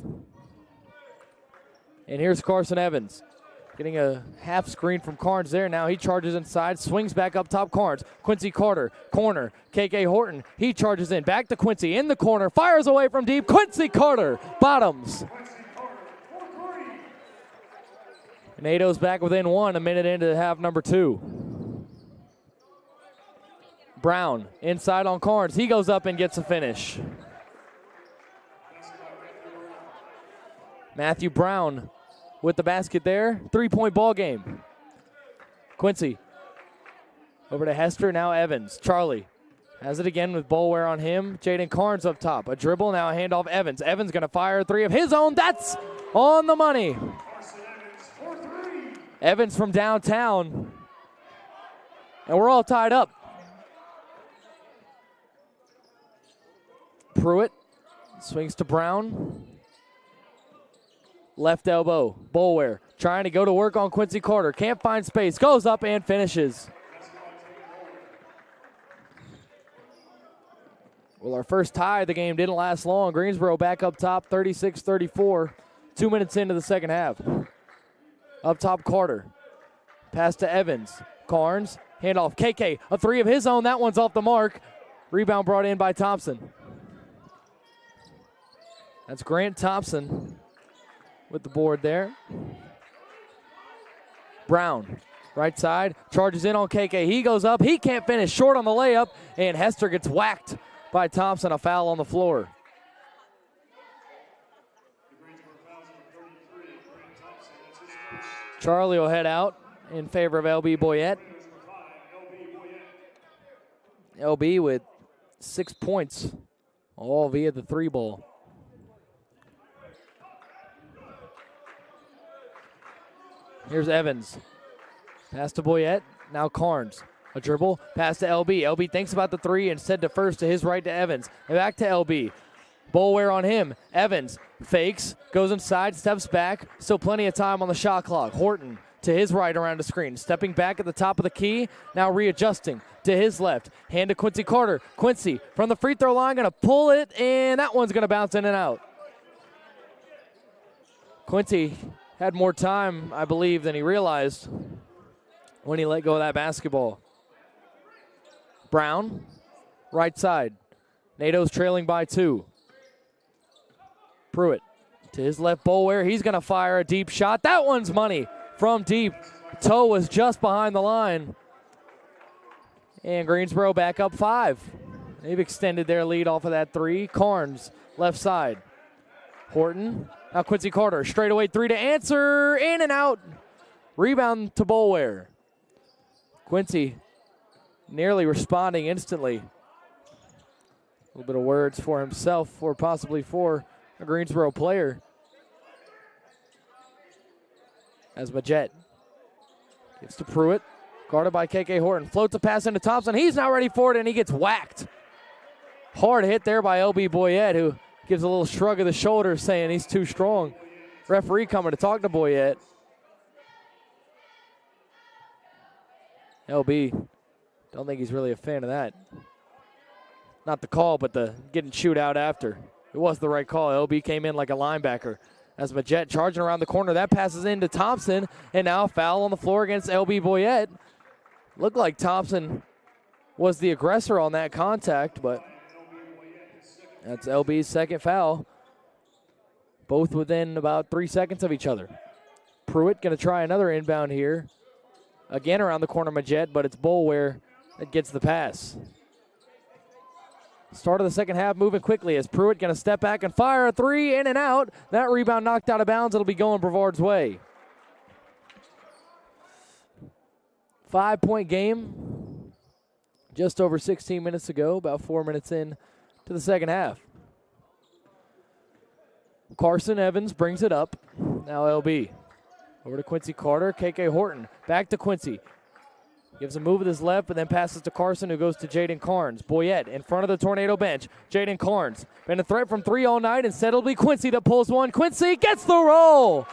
And here's Carson Evans. Getting a half screen from Carnes there. Now he charges inside, swings back up top Carnes. Quincy Carter, corner. KK Horton, he charges in. Back to Quincy in the corner, fires away from deep. Quincy Carter, bottoms. NATO's back within 1, a minute into half number 2. Brown inside on Carnes. He goes up and gets a finish. Matthew Brown with the basket there. 3-point ball game. Quincy over to Hester, now Evans. Charlie has it again with Boulware on him. Jaden Carnes up top. A dribble, now a handoff Evans. Evans going to fire a 3 of his own. That's on the money. Evans from downtown. And we're all tied up. Pruitt swings to Brown. Left elbow, Boulware trying to go to work on Quincy Carter. Can't find space, goes up and finishes. Well, our first tie of the game didn't last long. Greensboro back up top, 36-34. 2 minutes into the second half. Up top, Carter. Pass to Evans. Carnes, handoff. KK, a 3 of his own. That one's off the mark. Rebound brought in by Thompson. That's Grant Thompson with the board there. Brown, right side, charges in on KK. He goes up. He can't finish. Short on the layup, and Hester gets whacked by Thompson. A foul on the floor. Charlie will head out in favor of LB Boyette. LB with 6 points, all via the 3 ball. Here's Evans. Pass to Boyette. Now Carnes. A dribble. Pass to LB. LB thinks about the 3, instead defers to his right to Evans. And back to LB. Boulware on him. Evans fakes, goes inside, steps back. Still plenty of time on the shot clock. Horton to his right around the screen. Stepping back at the top of the key. Now readjusting to his left. Hand to Quincy Carter. Quincy from the free throw line, going to pull it, and that one's going to bounce in and out. Quincy had more time, I believe, than he realized when he let go of that basketball. Brown, right side. NATO's trailing by 2. Pruitt to his left, Boulware. He's going to fire a deep shot. That one's money from deep. Toe was just behind the line. And Greensboro back up 5. They've extended their lead off of that 3. Carnes, left side. Horton. Now Quincy Carter, straightaway 3 to answer. In and out. Rebound to Boulware. Quincy nearly responding instantly. A little bit of words for himself, or possibly for a Greensboro player. As Majette gives to Pruitt, guarded by KK Horton. Floats a pass into Thompson. He's not ready for it, and he gets whacked. Hard hit there by LB Boyette, who gives a little shrug of the shoulders saying he's too strong. Referee coming to talk to Boyette. LB, don't think he's really a fan of that. Not the call, but the getting chewed out after. It was the right call. LB came in like a linebacker. As Majette charging around the corner, that passes into Thompson, and now foul on the floor against LB Boyette. Looked like Thompson was the aggressor on that contact, but that's LB's second foul. Both within about 3 seconds of each other. Pruitt going to try another inbound here. Again around the corner, Majette, but it's Boulware that gets the pass. Start of the second half moving quickly as Pruitt going to step back and fire a three, in and out. That rebound knocked out of bounds. It'll be going Brevard's way. 5-point game. Just over 16 minutes ago, about 4 minutes in to the second half. Carson Evans brings it up. Now LB. Over to Quincy Carter, KK Horton. Back to Quincy. Gives a move with his left, but then passes to Carson, who goes to Jaden Carnes. Boyette in front of the Tornado bench. Jaden Carnes. Been a threat from three all night. Instead, it'll be Quincy that pulls one. Quincy gets the roll.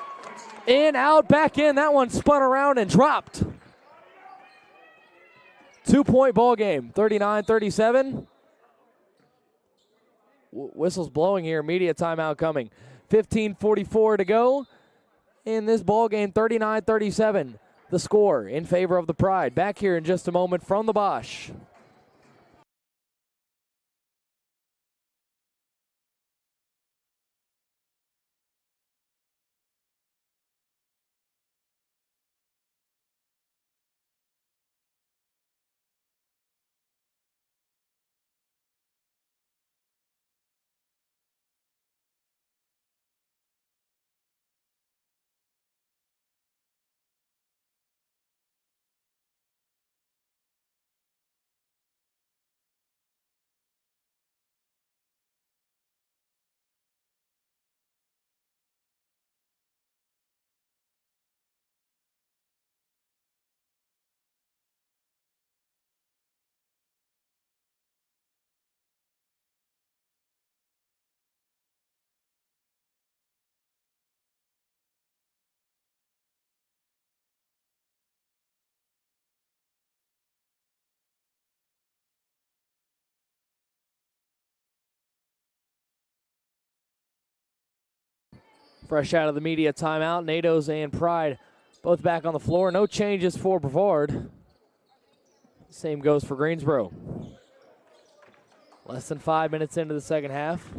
In, out, back in. That one spun around and dropped. 2-point ball game, 39-37. Whistle's blowing here. Media timeout coming. 15:44 to go in this ball game. 39-37. The score in favor of the Pride. Back here in just a moment from the Bosch. Fresh out of the media timeout, NATO's and Pride both back on the floor. No changes for Brevard. Same goes for Greensboro. Less than 5 minutes into the second half.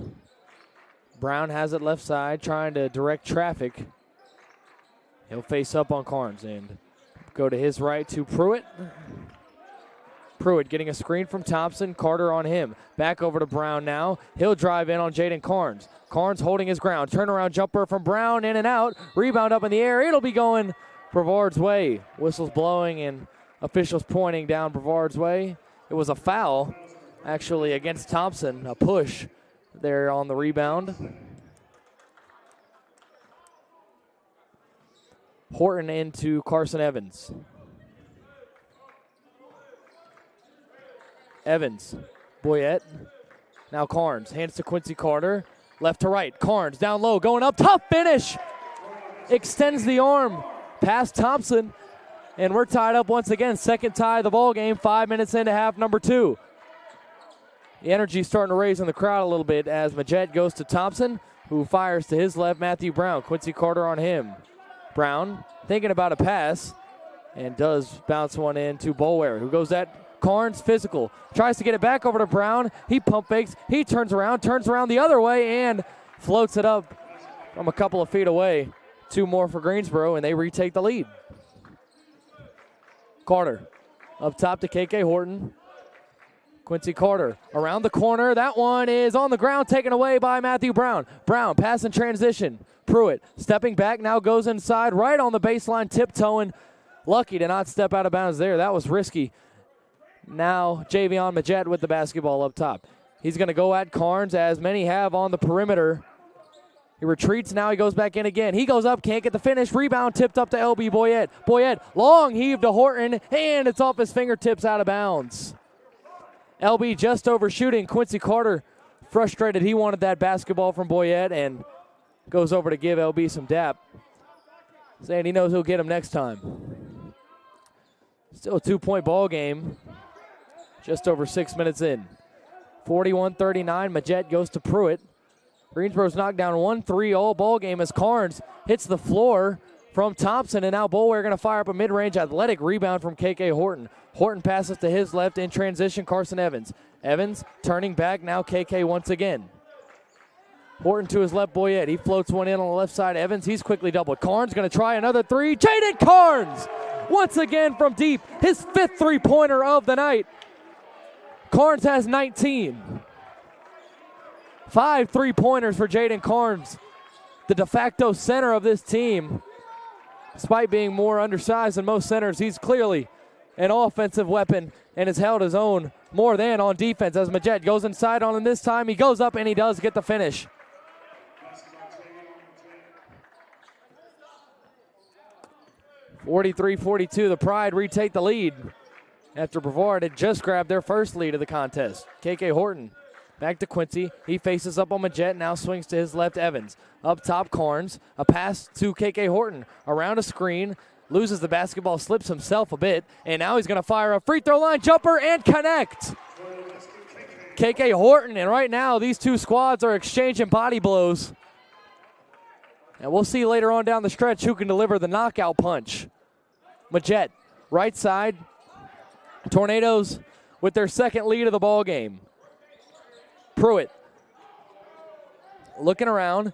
Brown has it left side, trying to direct traffic. He'll face up on Carnes and go to his right to Pruitt. Pruitt getting a screen from Thompson. Carter on him. Back over to Brown now. He'll drive in on Jaden Carnes. Carnes holding his ground. Turnaround jumper from Brown, in and out. Rebound up in the air. It'll be going Brevard's way. Whistles blowing and officials pointing down Brevard's way. It was a foul, actually, against Thompson. A push there on the rebound. Horton into Carson Evans. Evans, Boyette, now Carnes, hands to Quincy Carter, left to right, Carnes down low, going up, tough finish, extends the arm, past Thompson, and we're tied up once again, second tie of the ball game, 5 minutes into half number 2. The energy's starting to raise in the crowd a little bit as Majette goes to Thompson, who fires to his left, Matthew Brown, Quincy Carter on him. Brown thinking about a pass, and does bounce one in to Boulware, who goes at Carnes, physical, tries to get it back over to Brown. He pump fakes, he turns around the other way, and floats it up from a couple of feet away. 2 more for Greensboro, and they retake the lead. Carter up top to KK Horton. Quincy Carter around the corner. That one is on the ground, taken away by Matthew Brown. Brown, pass in transition. Pruitt stepping back, now goes inside, right on the baseline, tiptoeing. Lucky to not step out of bounds there. That was risky. Now Javion Majette with the basketball up top. He's going to go at Carnes, as many have on the perimeter. He retreats, now he goes back in again. He goes up, can't get the finish. Rebound tipped up to LB Boyette. Boyette, long heave to Horton, and it's off his fingertips out of bounds. LB just overshooting. Quincy Carter frustrated. He wanted that basketball from Boyette and goes over to give LB some dap, saying he knows he'll get him next time. Still a 2-point ball game. Just over 6 minutes in. 41-39, Majette goes to Pruitt. Greensboro's knocked down 1-3 all ball game as Carnes hits the floor from Thompson, and now Boulware going to fire up a mid-range athletic rebound from KK Horton. Horton passes to his left in transition, Carson Evans. Evans turning back, now KK once again. Horton to his left, Boyette. He floats one in on the left side. Evans, he's quickly doubled. Carnes going to try another three. Jaden Carnes once again from deep. His 5th three-pointer of the night. Carnes has 19. 5 3-pointers for Jaden Carnes, the de facto center of this team. Despite being more undersized than most centers, he's clearly an offensive weapon and has held his own more than on defense as Majette goes inside on him this time. He goes up and he does get the finish. (43-42), the Pride retake the lead after Brevard had just grabbed their first lead of the contest. KK Horton back to Quincy. He faces up on Majette, now swings to his left, Evans. Up top, Carnes. A pass to KK Horton. Around a screen, loses the basketball, slips himself a bit, and now he's going to fire a free throw line jumper and connect. KK Horton, and right now these two squads are exchanging body blows. And we'll see later on down the stretch who can deliver the knockout punch. Majette, right side. Tornadoes with their second lead of the ball game. Pruitt looking around,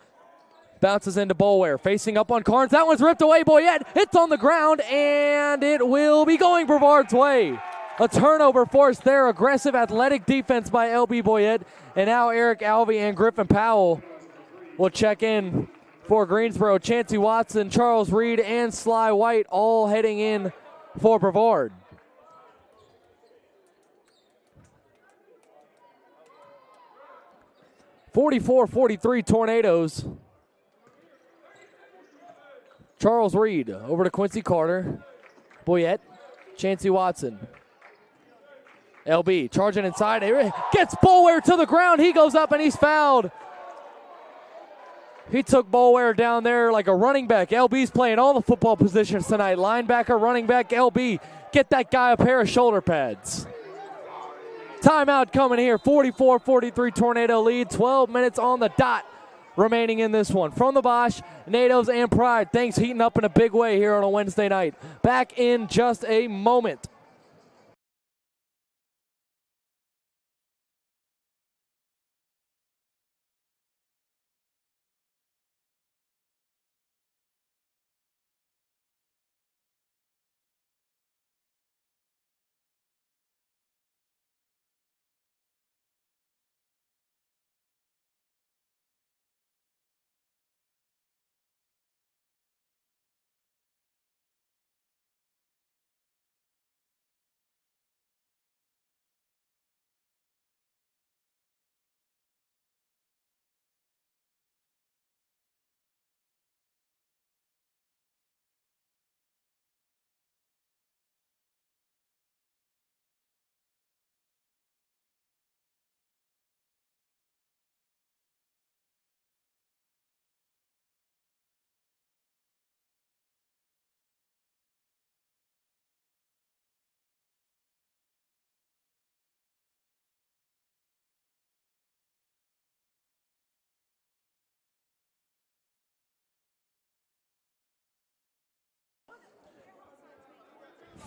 bounces into Boulware, facing up on Carnes. That one's ripped away. Boyette, it's on the ground, and it will be going Brevard's way. A turnover forced there. Aggressive athletic defense by LB Boyette, and now Eric Alvey and Griffin Powell will check in for Greensboro. Chancey Watson, Charles Reed, and Sly White all heading in for Brevard. (44-43) Tornadoes. Charles Reed over to Quincy Carter. Boyette, Chancey Watson. LB charging inside. Gets Boulware to the ground. He goes up and he's fouled. He took Boulware down there like a running back. LB's playing all the football positions tonight. Linebacker, running back, LB. Get that guy a pair of shoulder pads. Timeout coming here. 44-43 Tornado lead. 12 minutes on the dot remaining in this one. From the Bosch, Nados, and Pride. Things heating up in a big way here on a Wednesday night. Back in just a moment.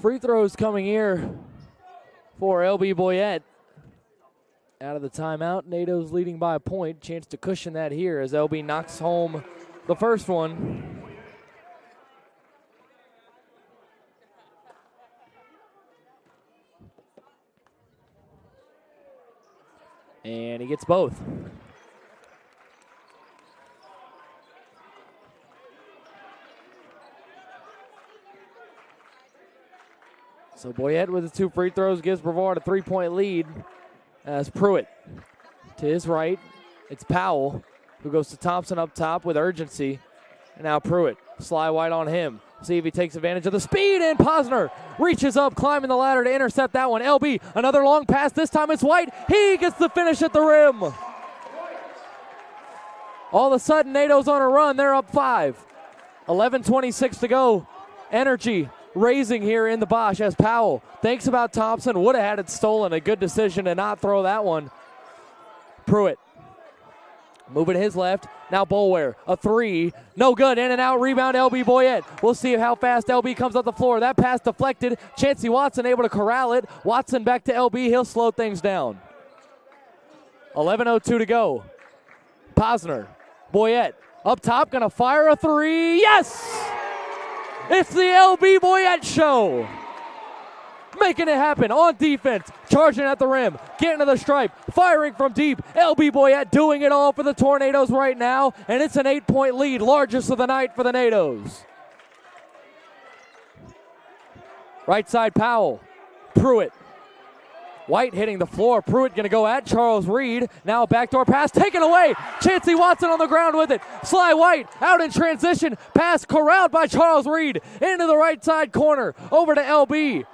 Free throws coming here for LB Boyette. Out of the timeout, Nados leading by a point. Chance to cushion that here as LB knocks home the first one. And he gets both. So Boyette with his 2 free throws gives Brevard a 3-point lead as Pruitt to his right. It's Powell. who goes to Thompson up top with urgency. And now Pruitt, Sly White on him. See if he takes advantage of the speed, and Posner reaches up, climbing the ladder to intercept that one. LB, another long pass. This time it's White. He gets the finish at the rim. All of a sudden, NATO's on a run. They're up 5. 11:26 to go. Energy raising here in the Bosch as Powell thinks about Thompson. Would have had it stolen. A good decision to not throw that one. Pruitt moving to his left. Now Boulware, a 3. No good. In and out. Rebound LB Boyette. We'll see how fast LB comes up the floor. That pass deflected. Chancey Watson able to corral it. Watson back to LB. He'll slow things down. 11:02 to go. Posner. Boyette. Up top. Going to fire a 3. Yes! It's the LB Boyette show. Making it happen on defense, charging at the rim, getting to the stripe, firing from deep. LB Boyette doing it all for the Tornadoes right now, and it's an 8-point lead, largest of the night for the NATOs. Right side Powell, Pruitt. White hitting the floor. Pruitt going to go at Charles Reed. Now a backdoor pass taken away. Chancey Watson on the ground with it. Sly White out in transition. Pass corralled by Charles Reed into the right side corner. Over to LB.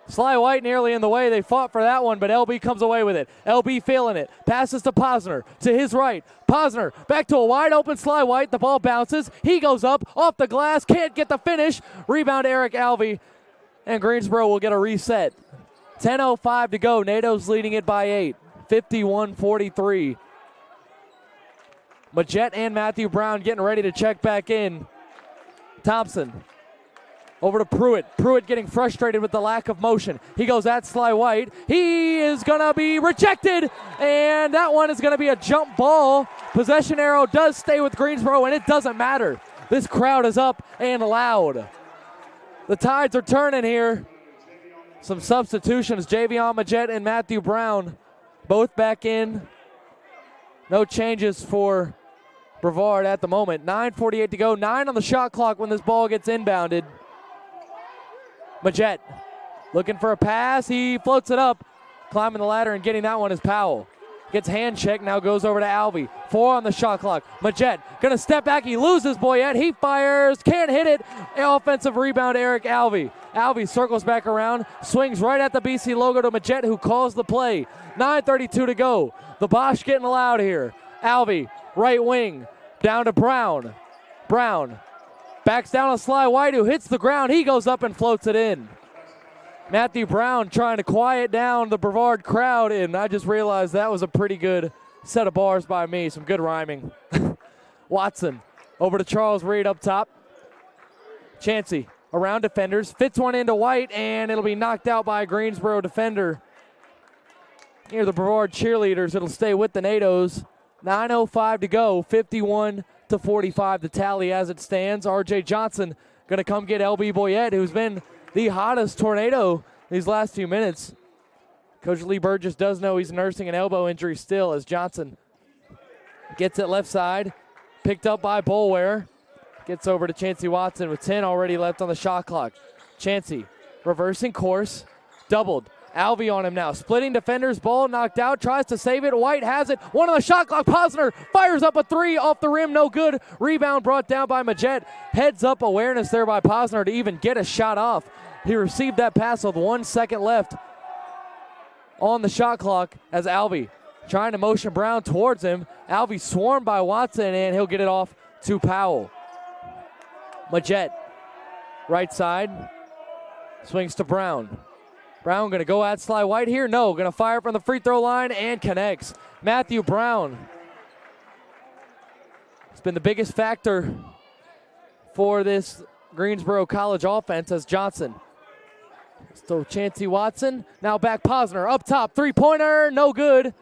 Sly White nearly in the way. They fought for that one, but LB comes away with it. LB feeling it. Passes to Posner. To his right. Posner back to a wide open Sly White. The ball bounces. He goes up off the glass. Can't get the finish. Rebound Eric Alvey. And Greensboro will get a reset. 10:05 to go. NATO's leading it by 8. 51-43. Majette and Matthew Brown getting ready to check back in. Thompson. Over to Pruitt. Pruitt getting frustrated with the lack of motion. He goes at Sly White. He is going to be rejected. And that one is going to be a jump ball. Possession arrow does stay with Greensboro, and it doesn't matter. This crowd is up and loud. The tides are turning here. Some substitutions. Javion Majette and Matthew Brown both back in. No changes for Brevard at the moment. 9:48 to go. 9 on the shot clock when this ball gets inbounded. Majette looking for a pass. He floats it up. Climbing the ladder and getting that one is Powell. Gets hand checked. Now goes over to Alvey. 4 on the shot clock. Majette going to step back. He loses Boyette. He fires. Can't hit it. Offensive rebound Eric Alvey. Alvey circles back around. Swings right at the BC logo to Majette, who calls the play. 9:32 to go. The Bosch getting loud here. Alvey, right wing. Down to Brown. Brown backs down on Sly White, who hits the ground. He goes up and floats it in. Matthew Brown trying to quiet down the Brevard crowd, and I just realized that was a pretty good set of bars by me. Some good rhyming. Watson over to Charles Reed up top. Chancey around defenders. Fits one into White, and it'll be knocked out by a Greensboro defender. Near the Brevard cheerleaders, it'll stay with the NATOs. 9:05 to go. 51-45 the tally as it stands. R.J. Johnson going to come get LB Boyette, who's been the hottest Tornado these last few minutes. Coach Lee Burgess does know he's nursing an elbow injury still as Johnson gets it left side. Picked up by Boulware. Gets over to Chancey Watson with 10 already left on the shot clock. Chancey reversing course. Doubled. Alvey on him now. Splitting defenders. Ball knocked out. Tries to save it. White has it. One on the shot clock. Posner fires up a 3 off the rim. No good. Rebound brought down by Majette. Heads up awareness there by Posner to even get a shot off. He received that pass with 1 second left on the shot clock as Alvey trying to motion Brown towards him. Alvey swarmed by Watson, and he'll get it off to Powell. Majette, right side, swings to Brown. Brown going to go at Sly White here. No, going to fire from the free throw line and connects. Matthew Brown. It's been the biggest factor for this Greensboro College offense as Johnson. So Chancey Watson, now back Posner, up top, three-pointer, no good.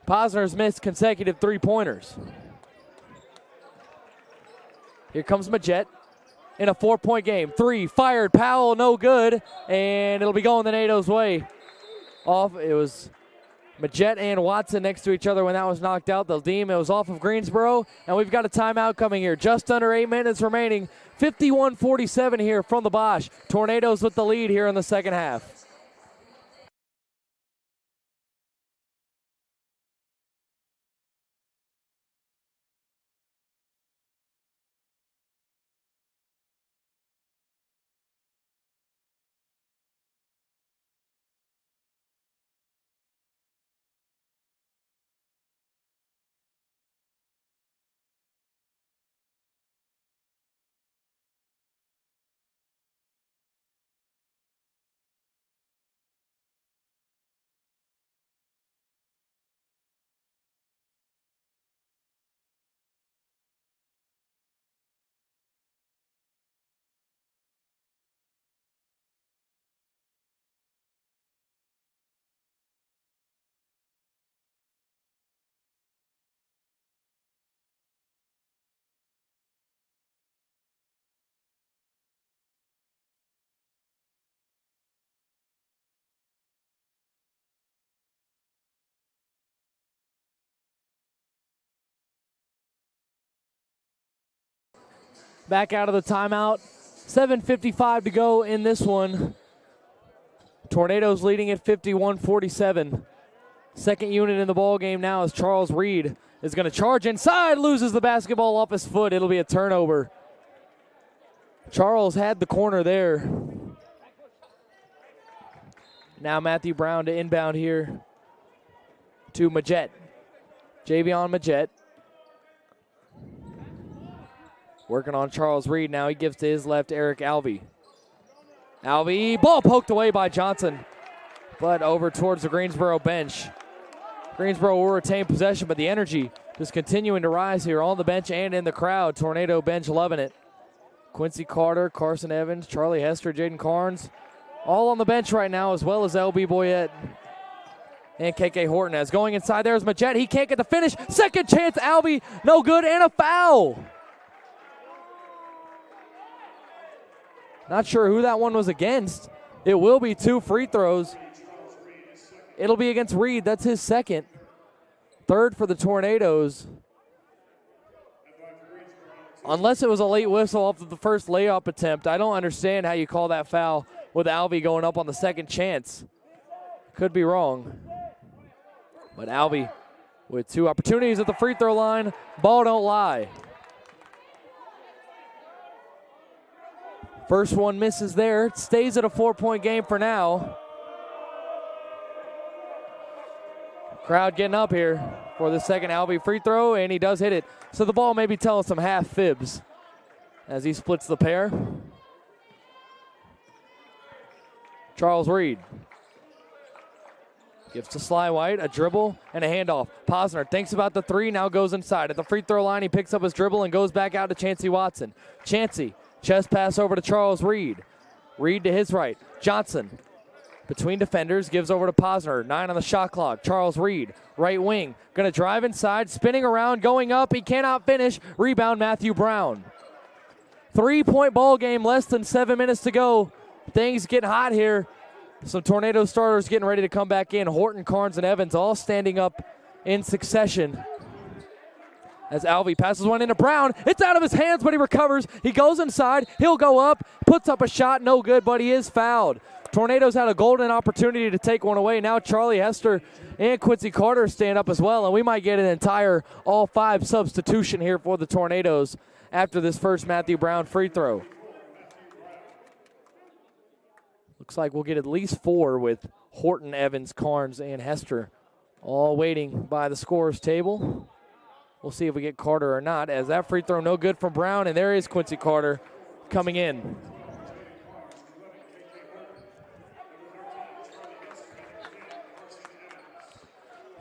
Posner's missed consecutive three-pointers. Here comes Majette in a 4-point game. 3, fired, Powell, no good, and it'll be going the NATO's way. Off, it was Majette and Watson next to each other when that was knocked out. They'll deem it was off of Greensboro, and we've got a timeout coming here. Just under 8 minutes remaining. 51-47 here from the Bosch. Tornadoes with the lead here in the second half. back out of the timeout. 7:55 to go in this one. Tornadoes leading at 51-47. Second unit in the ball game now is Charles Reed is going to charge inside, loses the basketball off his foot. It'll be a turnover. Charles had the corner there. Now Matthew Brown to inbound here to Majette. Javion Majette. Working on Charles Reed. Now he gives to his left, Eric Alvey. Alvey, ball poked away by Johnson, but over towards the Greensboro bench. Greensboro will retain possession, but the energy just continuing to rise here on the bench and in the crowd. Tornado bench loving it. Quincy Carter, Carson Evans, Charlie Hester, Jaden Carnes, all on the bench right now, as well as LB Boyette and KK Horton. As going inside there is Majette. He can't get the finish. Second chance, Alvey, no good, and a foul. Not sure who that one was against. It will be 2 free throws. It'll be against Reed. That's his second. Third for the Tornadoes. Unless it was a late whistle off of the first layup attempt, I don't understand how you call that foul with Alvey going up on the second chance. Could be wrong. But Alvey with 2 opportunities at the free throw line. Ball don't lie. First one misses there. It stays at a 4-point game for now. Crowd getting up here for the second Alvey free throw, and he does hit it. So the ball may be telling some half fibs as he splits the pair. Charles Reed gives to Sly White, a dribble and a handoff. Posner thinks about the 3, now goes inside. At the free throw line, he picks up his dribble and goes back out to Chancey Watson. Chancey, chest pass over to Charles Reed. Reed to his right. Johnson between defenders, gives over to Posner. 9 on the shot clock. Charles Reed, right wing, going to drive inside, spinning around, going up. He cannot finish. Rebound, Matthew Brown. 3-point ball game, less than 7 minutes to go. Things getting hot here. Some Tornado starters getting ready to come back in. Horton, Carnes, and Evans all standing up in succession. As Alvey passes one into Brown. It's out of his hands, but he recovers. He goes inside. He'll go up. Puts up a shot. No good, but he is fouled. Tornadoes had a golden opportunity to take one away. Now Charlie Hester and Quincy Carter stand up as well, and we might get an entire all-5 substitution here for the Tornadoes after this first Matthew Brown free throw. Looks like we'll get at least 4 with Horton, Evans, Carnes, and Hester all waiting by the scorer's table. We'll see if we get Carter or not, as that free throw no good from Brown, and there is Quincy Carter coming in.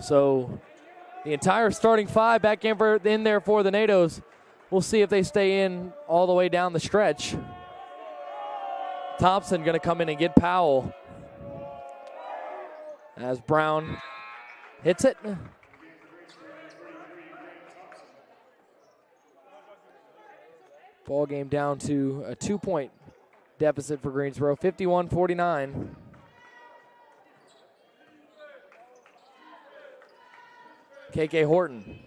So the entire starting 5 back in there for the Nados. We'll see if they stay in all the way down the stretch. Thompson going to come in and get Powell as Brown hits it. Ball game down to a 2-point deficit for Greensboro, 51-49. KK Horton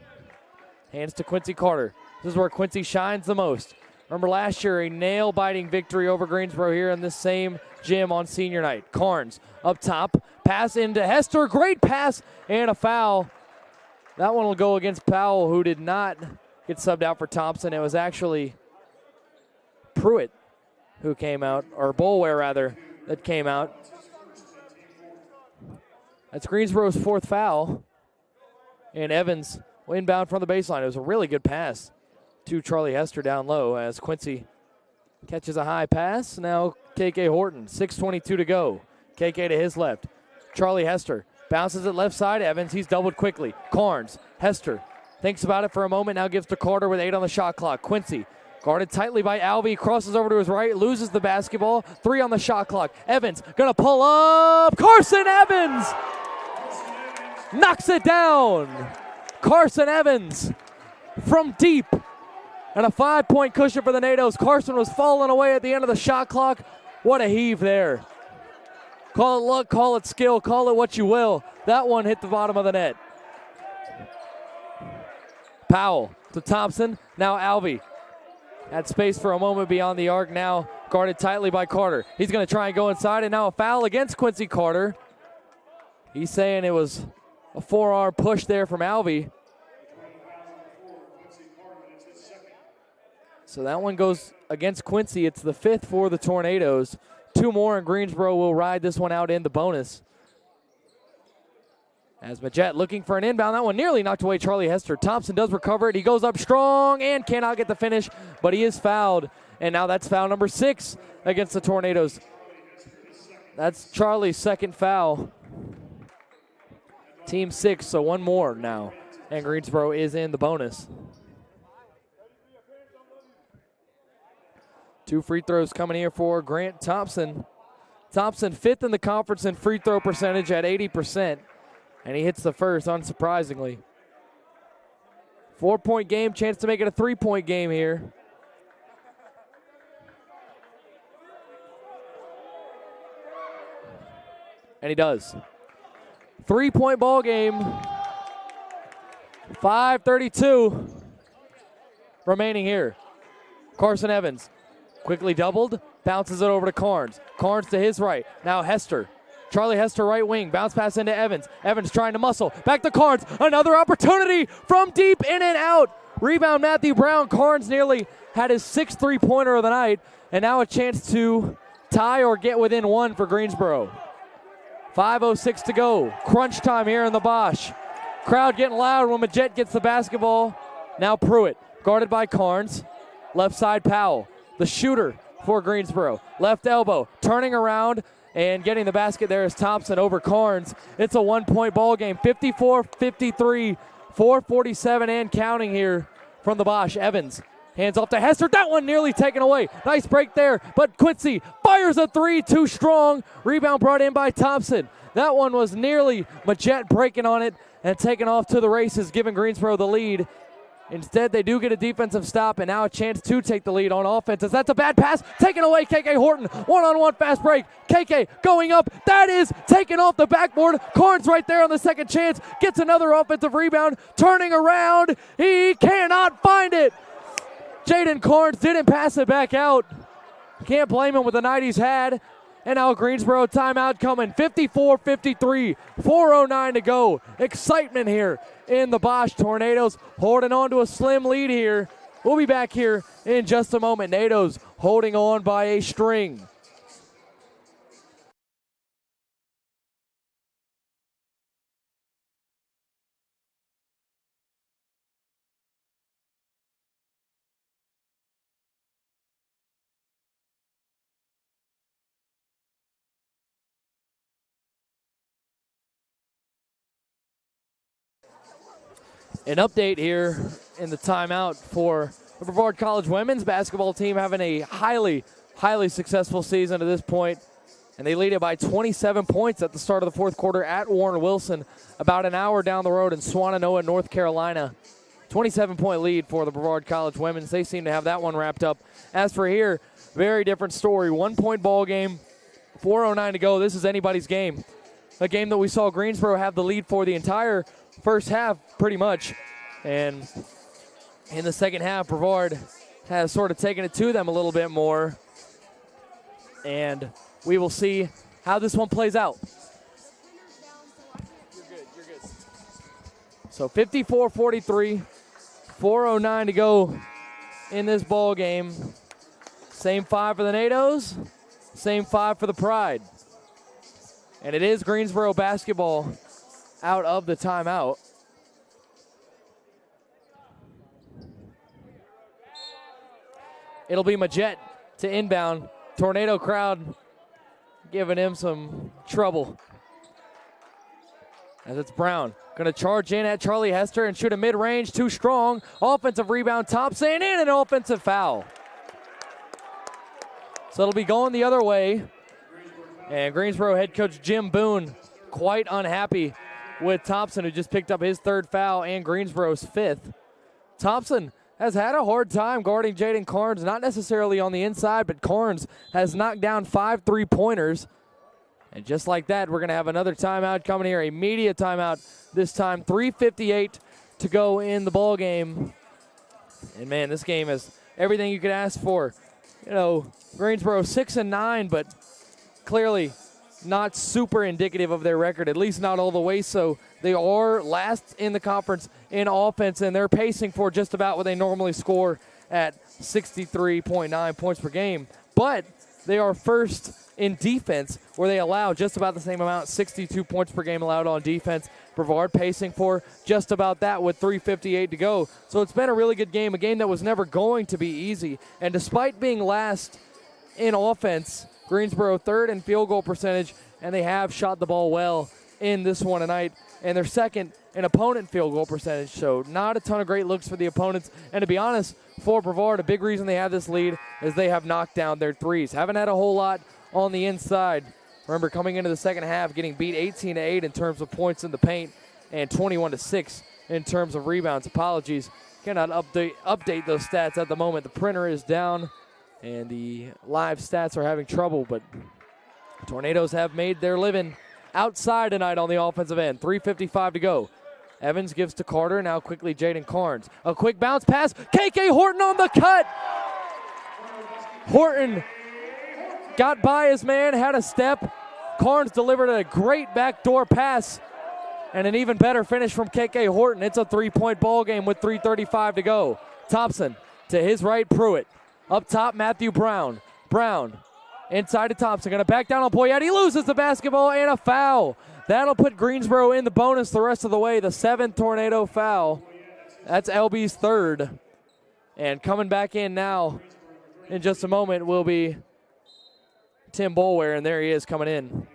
hands to Quincy Carter. This is where Quincy shines the most. Remember last year, a nail-biting victory over Greensboro here in this same gym on senior night. Carnes up top, pass into Hester, great pass, and a foul. That one will go against Powell, who did not get subbed out for Thompson. It was actually Pruitt who came out, or Boulware rather, that came out. That's Greensboro's 4th foul. And Evans inbound from the baseline. It was a really good pass to Charlie Hester down low as Quincy catches a high pass. Now KK Horton, 6:22 to go. KK to his left. Charlie Hester bounces it left side. Evans, he's doubled quickly. Carnes, Hester thinks about it for a moment, now gives to Carter with 8 on the shot clock. Quincy guarded tightly by Alvey, crosses over to his right, loses the basketball. 3 on the shot clock. Evans gonna pull up. Carson Evans knocks it down. Carson Evans from deep. And a 5-point cushion for the Nados. Carson was falling away at the end of the shot clock. What a heave there. Call it luck, call it skill, call it what you will. That one hit the bottom of the net. Powell to Thompson. Now Alvey Had space for a moment beyond the arc, now guarded tightly by Carter. He's going to try and go inside, and now a foul against Quincy Carter. He's saying it was a forearm push there from Alvey. So that one goes against Quincy. It's the 5th for the Tornadoes. 2 more, and Greensboro will ride this one out in the bonus. As Majette looking for an inbound. That one nearly knocked away Charlie Hester. Thompson does recover it. He goes up strong and cannot get the finish, but he is fouled. And now that's foul number 6 against the Tornadoes. That's Charlie's 2nd foul. Team 6, so 1 more now. And Greensboro is in the bonus. 2 free throws coming here for Grant Thompson. Thompson 5th in the conference in free throw percentage at 80%. And he hits the first, unsurprisingly. 4-point game, chance to make it a 3-point game here. And he does. 3-point ball game. 5:32 remaining here. Carson Evans quickly doubled, bounces it over to Carnes. Carnes to his right. Now Hester. Charlie Hester right wing, bounce pass into Evans. Evans trying to muscle, back to Carnes. Another opportunity from deep, in and out. Rebound Matthew Brown. Carnes nearly had his 6th three-pointer of the night, and now a chance to tie or get within 1 for Greensboro. 5:06 to go. Crunch time here in the Bosch. Crowd getting loud when Majette gets the basketball. Now Pruitt, guarded by Carnes. Left side Powell, the shooter for Greensboro. Left elbow, turning around, and getting the basket there is Thompson over Carnes. It's a 1-point ball game, 54-53, 4:47 and counting here from the Bosch. Evans hands off to Hester. That one nearly taken away. Nice break there, but Quincy fires a 3, too strong. Rebound brought in by Thompson. That one was nearly Majette breaking on it and taking off to the races, giving Greensboro the lead. Instead, they do get a defensive stop, and now a chance to take the lead on offense. As that's a bad pass, taken away, KK Horton. One-on-one fast break. KK going up. That is taken off the backboard. Carnes right there on the second chance. Gets another offensive rebound. Turning around. He cannot find it. Jaden Carnes didn't pass it back out. Can't blame him with the night he's had. And now Greensboro timeout coming. 54-53, 4:09 to go. Excitement here in the Bosch. Tornadoes holding on to a slim lead here. We'll be back here in just a moment. Nados holding on by a string. An update here in the timeout for the Brevard College women's basketball team, having a highly successful season to this point, and they lead it by 27 points at the start of the 4th quarter at Warren Wilson, about an hour down the road in Swannanoa, North Carolina. 27-point lead for the Brevard College women's. They seem to have that one wrapped up. As for here, very different story. 1-point ball game, 4:09 to go. This is anybody's game. A game that we saw Greensboro have the lead for the entire first half, pretty much. And in the second half, Brevard has sort of taken it to them a little bit more. And we will see how this one plays out. You're good. So 54-43, 4:09 to go in this ball game. Same 5 for the Nados, same 5 for the Pride. And it is Greensboro basketball out of the timeout. It'll be Majette to inbound. Tornado crowd giving him some trouble. As it's Brown. Going to charge in at Charlie Hester and shoot a mid-range. Too strong. Offensive rebound. Thompson and an offensive foul. So it'll be going the other way. And Greensboro head coach Jim Boone quite unhappy with Thompson, who just picked up his 3rd foul and Greensboro's 5th. Thompson has had a hard time guarding Jaden Carnes, not necessarily on the inside, but Carnes has knocked down 5 3-pointers. And just like that, we're going to have another timeout coming here, a media timeout this time. 3:58 to go in the ball game. And man, this game has everything you could ask for. You know, Greensboro 6-9, but clearly not super indicative of their record, at least not all the way. So they are last in the conference in offense, and they're pacing for just about what they normally score at 63.9 points per game. But they are first in defense, where they allow just about the same amount, 62 points per game allowed on defense. Brevard pacing for just about that with 3:58 to go. So it's been a really good game, a game that was never going to be easy. And despite being last in offense, Greensboro third in field goal percentage, and they have shot the ball well in this one tonight. And they're second in opponent field goal percentage, so not a ton of great looks for the opponents. And to be honest, for Brevard, a big reason they have this lead is they have knocked down their threes. Haven't had a whole lot on the inside. Remember, coming into the second half, getting beat 18-8 in terms of points in the paint and 21-6 in terms of rebounds. Apologies, cannot update those stats at the moment. The printer is down, and the live stats are having trouble, but Tornadoes have made their living outside tonight on the offensive end. 3:55 to go. Evans gives to Carter. Now quickly Jaden Carnes. A quick bounce pass. KK Horton on the cut. Horton got by his man, had a step. Carnes delivered a great backdoor pass and an even better finish from KK Horton. It's a three-point ball game with 3:35 to go. Thompson to his right, Pruitt. Up top, Matthew Brown. Brown inside to Thompson. Going to back down on Boyette. He loses the basketball and a foul. That'll put Greensboro in the bonus the rest of the way. The 7th Tornado foul. That's LB's third. And coming back in now in just a moment will be Tim Boulware, and there he is coming in.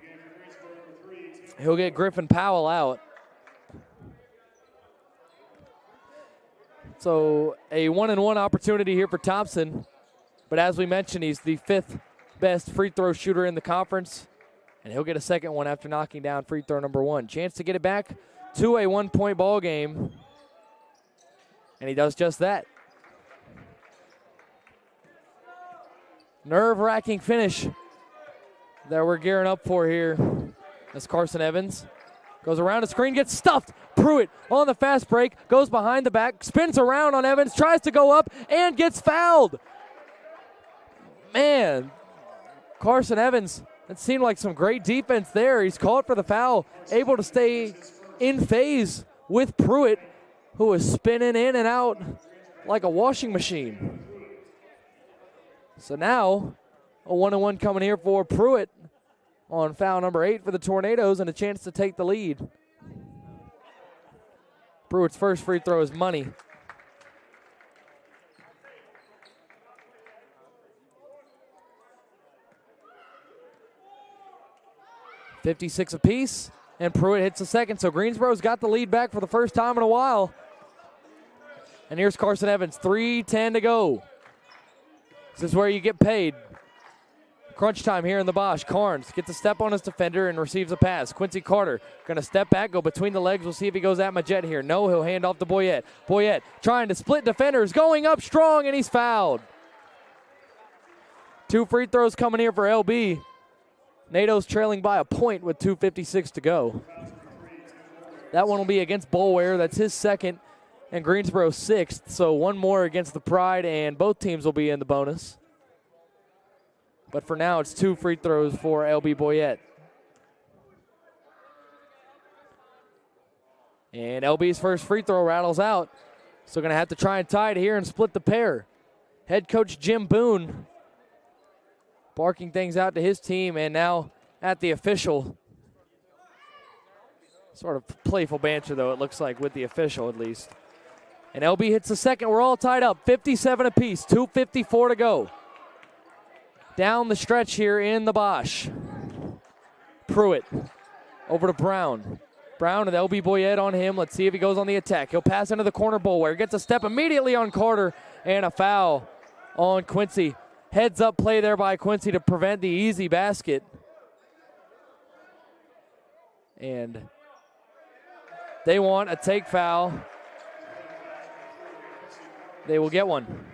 He'll get Griffin Powell out. So a 1-and-1 opportunity here for Thompson. But as we mentioned, he's the 5th best free throw shooter in the conference. And he'll get a second one after knocking down free throw number 1. Chance to get it back to a 1-point ball game. And he does just that. Nerve-wracking finish that we're gearing up for here. As Carson Evans goes around the screen, gets stuffed. Pruitt on the fast break, goes behind the back, spins around on Evans, tries to go up, and gets fouled. Man, Carson Evans, it seemed like some great defense there. He's called for the foul, able to stay in phase with Pruitt, who is spinning in and out like a washing machine. So now, a 1-and-1 coming here for Pruitt on foul number 8 for the Tornadoes, and a chance to take the lead. Pruitt's first free throw is money. .56 apiece, and Pruitt hits the second. So Greensboro's got the lead back for the first time in a while. And here's Carson Evans, 3:10 to go. This is where you get paid. Crunch time here in the Bosch. Carnes gets a step on his defender and receives a pass. Quincy Carter going to step back, go between the legs. We'll see if he goes at Majette here. No, he'll hand off to Boyette. Boyette trying to split defenders, going up strong, and he's fouled. 2 free throws coming here for LB. Nado's trailing by a point with 2:56 to go. That one will be against Boulware. That's his second, and Greensboro 6th. So one more against the Pride, and both teams will be in the bonus. But for now, it's 2 free throws for LB Boyette. And LB's first free throw rattles out. So going to have to try and tie it here and split the pair. Head coach Jim Boone barking things out to his team, and now at the official. Sort of playful banter, though, it looks like, with the official at least. And LB hits the second. We're all tied up, 57 apiece, 2:54 to go. Down the stretch here in the Bosch. Pruitt over to Brown. Brown with LB Boyette on him. Let's see if he goes on the attack. He'll pass into the corner. Boulware gets a step immediately on Carter, and a foul on Quincy. Heads up play there by Quincy to prevent the easy basket. And they want a take foul. They will get one.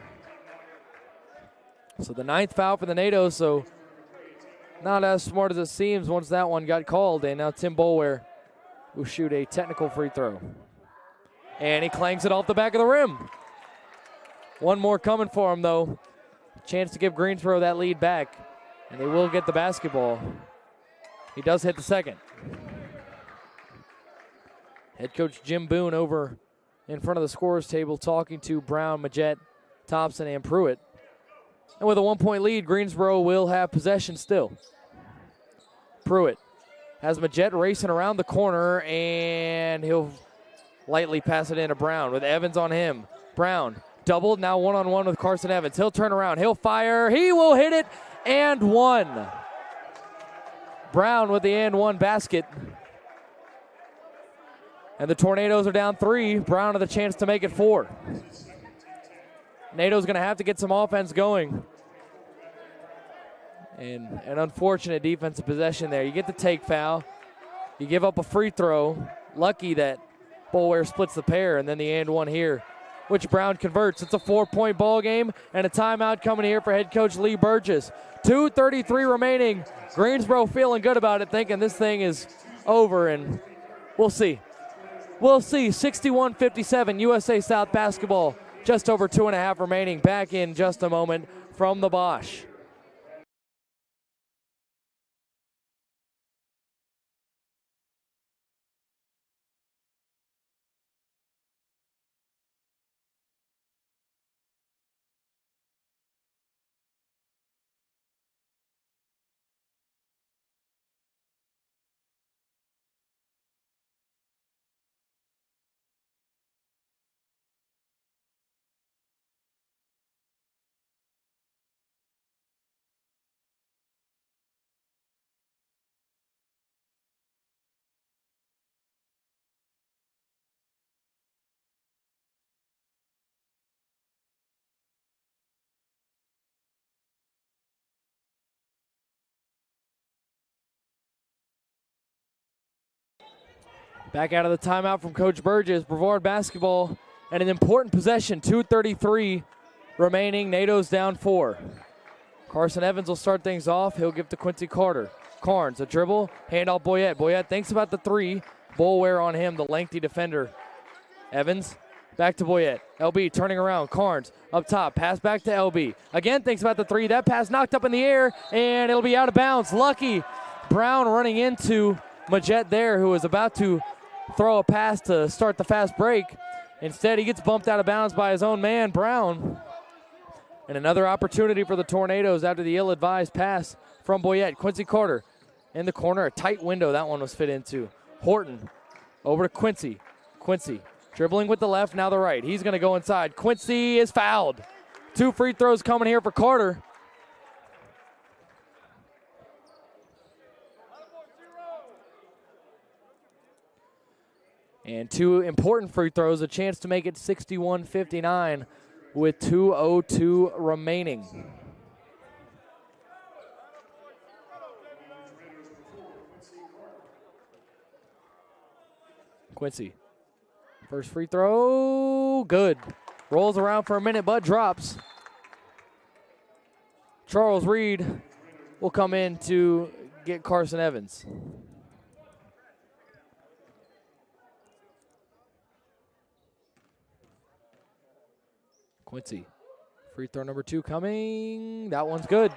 So the 9th foul for the Nados, so not as smart as it seems once that one got called. And now Tim Boulware will shoot a technical free throw. And he clangs it off the back of the rim. One more coming for him, though. Chance to give Greensboro that lead back, and they will get the basketball. He does hit the second. Head coach Jim Boone over in front of the scorers table talking to Brown, Majette, Thompson, and Pruitt. And with a 1-point lead, Greensboro will have possession still. Pruitt has Majette racing around the corner, and he'll lightly pass it into Brown with Evans on him. Brown doubled, now one-on-one with Carson Evans. He'll turn around, he'll fire, he will hit it, and one. Brown with the and one basket. And the Tornadoes are down 3. Brown with a chance to make it 4. Tornadoes going to have to get some offense going. And an unfortunate defensive possession there. You get the take foul. You give up a free throw. Lucky that Boulware splits the pair, and then the and one here, which Brown converts. It's a 4-point ball game, and a timeout coming here for head coach Lee Burgess. 2:33 remaining. Greensboro feeling good about it, thinking this thing is over, and we'll see. We'll see. 61-57 USA South basketball. Just over 2.5 remaining. Back in just a moment from the Bosch. Back out of the timeout from Coach Burgess. Brevard basketball and an important possession. 2:33 remaining. NATO's down 4. Carson Evans will start things off. He'll give to Quincy Carter. Carnes, a dribble. Handoff Boyette. Boyette thinks about the 3. Boulware on him, the lengthy defender. Evans back to Boyette. LB turning around. Carnes up top. Pass back to LB. Again thinks about the 3. That pass knocked up in the air, and it'll be out of bounds. Lucky. Brown running into Majette there, who was about to throw a pass to start the fast break. Instead, he gets bumped out of bounds by his own man, Brown. And another opportunity for the Tornadoes after the ill-advised pass from Boyette. Quincy Carter in the corner, a tight window that one was fit into. Horton over to Quincy. Quincy dribbling with the left, now the right. He's going to go inside. Quincy is fouled. 2 free throws coming here for Carter. And 2 important free throws, a chance to make it 61-59 with 2:02 remaining. Quincy, first free throw, good. Rolls around for a minute, but drops. Charles Reed will come in to get Carson Evans. Quincy, free throw number 2 coming. That one's good.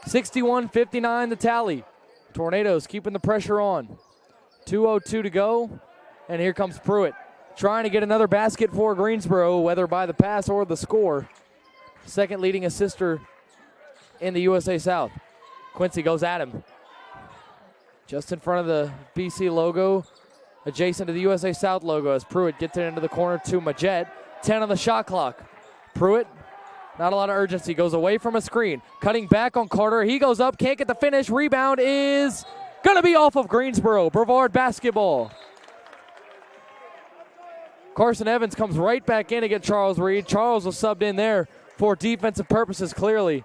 61-59 the tally. Tornadoes keeping the pressure on. 2:02 to go, and here comes Pruitt. Trying to get another basket for Greensboro, whether by the pass or the score. Second leading assister in the USA South. Quincy goes at him. Just in front of the BC logo, adjacent to the USA South logo, as Pruitt gets it into the corner to Majette. 10 on the shot clock. Pruitt, not a lot of urgency, goes away from a screen. Cutting back on Carter. He goes up, can't get the finish. Rebound is going to be off of Greensboro. Brevard basketball. Carson Evans comes right back in to get Charles Reed. Charles was subbed in there for defensive purposes, clearly.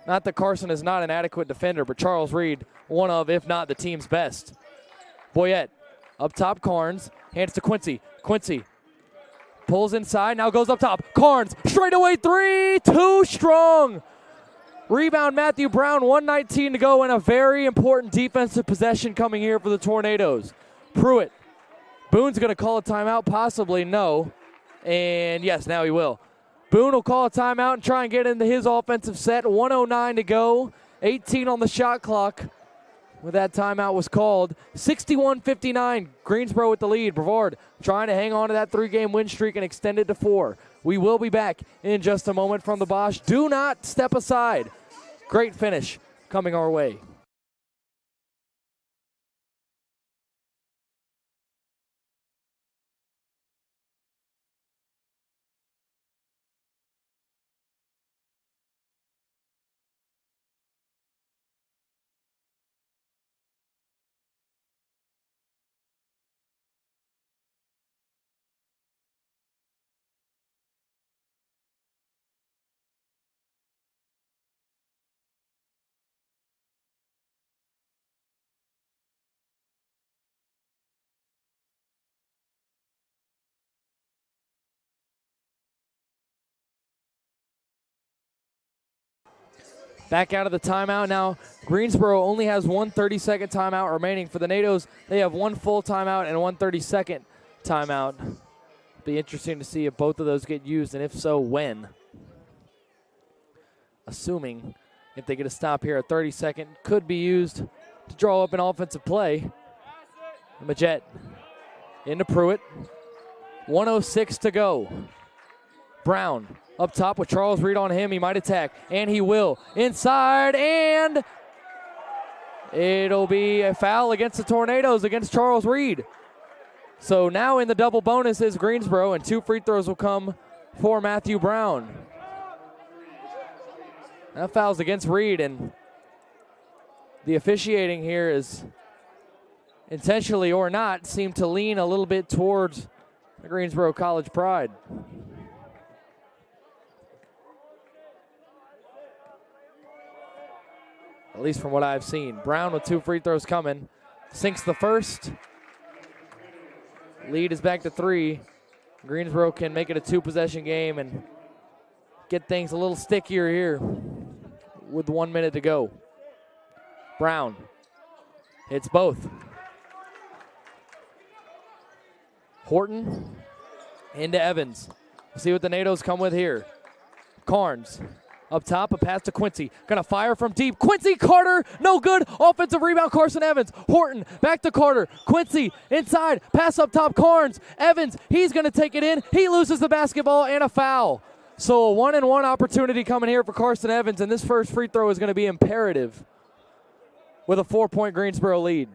Not that Carson is not an adequate defender, but Charles Reed, one of, if not the team's best. Boyette, up top, Carnes, hands to Quincy. Quincy pulls inside, now goes up top. Carnes, straightaway 3, too strong. Rebound Matthew Brown, 1:19 to go, and a very important defensive possession coming here for the Tornadoes. Pruitt, Boone's going to call a timeout, possibly, no. And yes, now he will. Boone will call a timeout and try and get into his offensive set. 1:09 to go. 18 on the shot clock when that timeout was called. 61-59, Greensboro with the lead. Brevard trying to hang on to that 3-game win streak and extend it to 4. We will be back in just a moment from the Bosch. Do not step aside. Great finish coming our way. Back out of the timeout now. Greensboro only has one 30-second timeout remaining. For the NATOs, they have one full timeout and one 30-second timeout. Be interesting to see if both of those get used, and if so, when. Assuming if they get a stop here, a 30-second could be used to draw up an offensive play. Majette into Pruitt. 1:06 to go. Brown up top with Charles Reed on him. He might attack, and he will. Inside, and it'll be a foul against the Tornadoes, against Charles Reed. So now in the double bonus is Greensboro, and 2 free throws will come for Matthew Brown. That foul's against Reed, and the officiating here is intentionally or not seem to lean a little bit towards the Greensboro College Pride. At least from what I've seen. Brown with 2 free throws coming. Sinks the first. Lead is back to 3. Greensboro can make it a 2-possession game and get things a little stickier here with 1 minute to go. Brown hits both. Horton into Evans. See what the NATOs come with here. Carnes up top, a pass to Quincy. Gonna fire from deep. Quincy Carter, no good. Offensive rebound, Carson Evans. Horton, back to Carter. Quincy, inside, pass up top, Carnes. Evans, he's gonna take it in. He loses the basketball and a foul. So a 1-and-1 opportunity coming here for Carson Evans, and this first free throw is gonna be imperative with a 4-point Greensboro lead.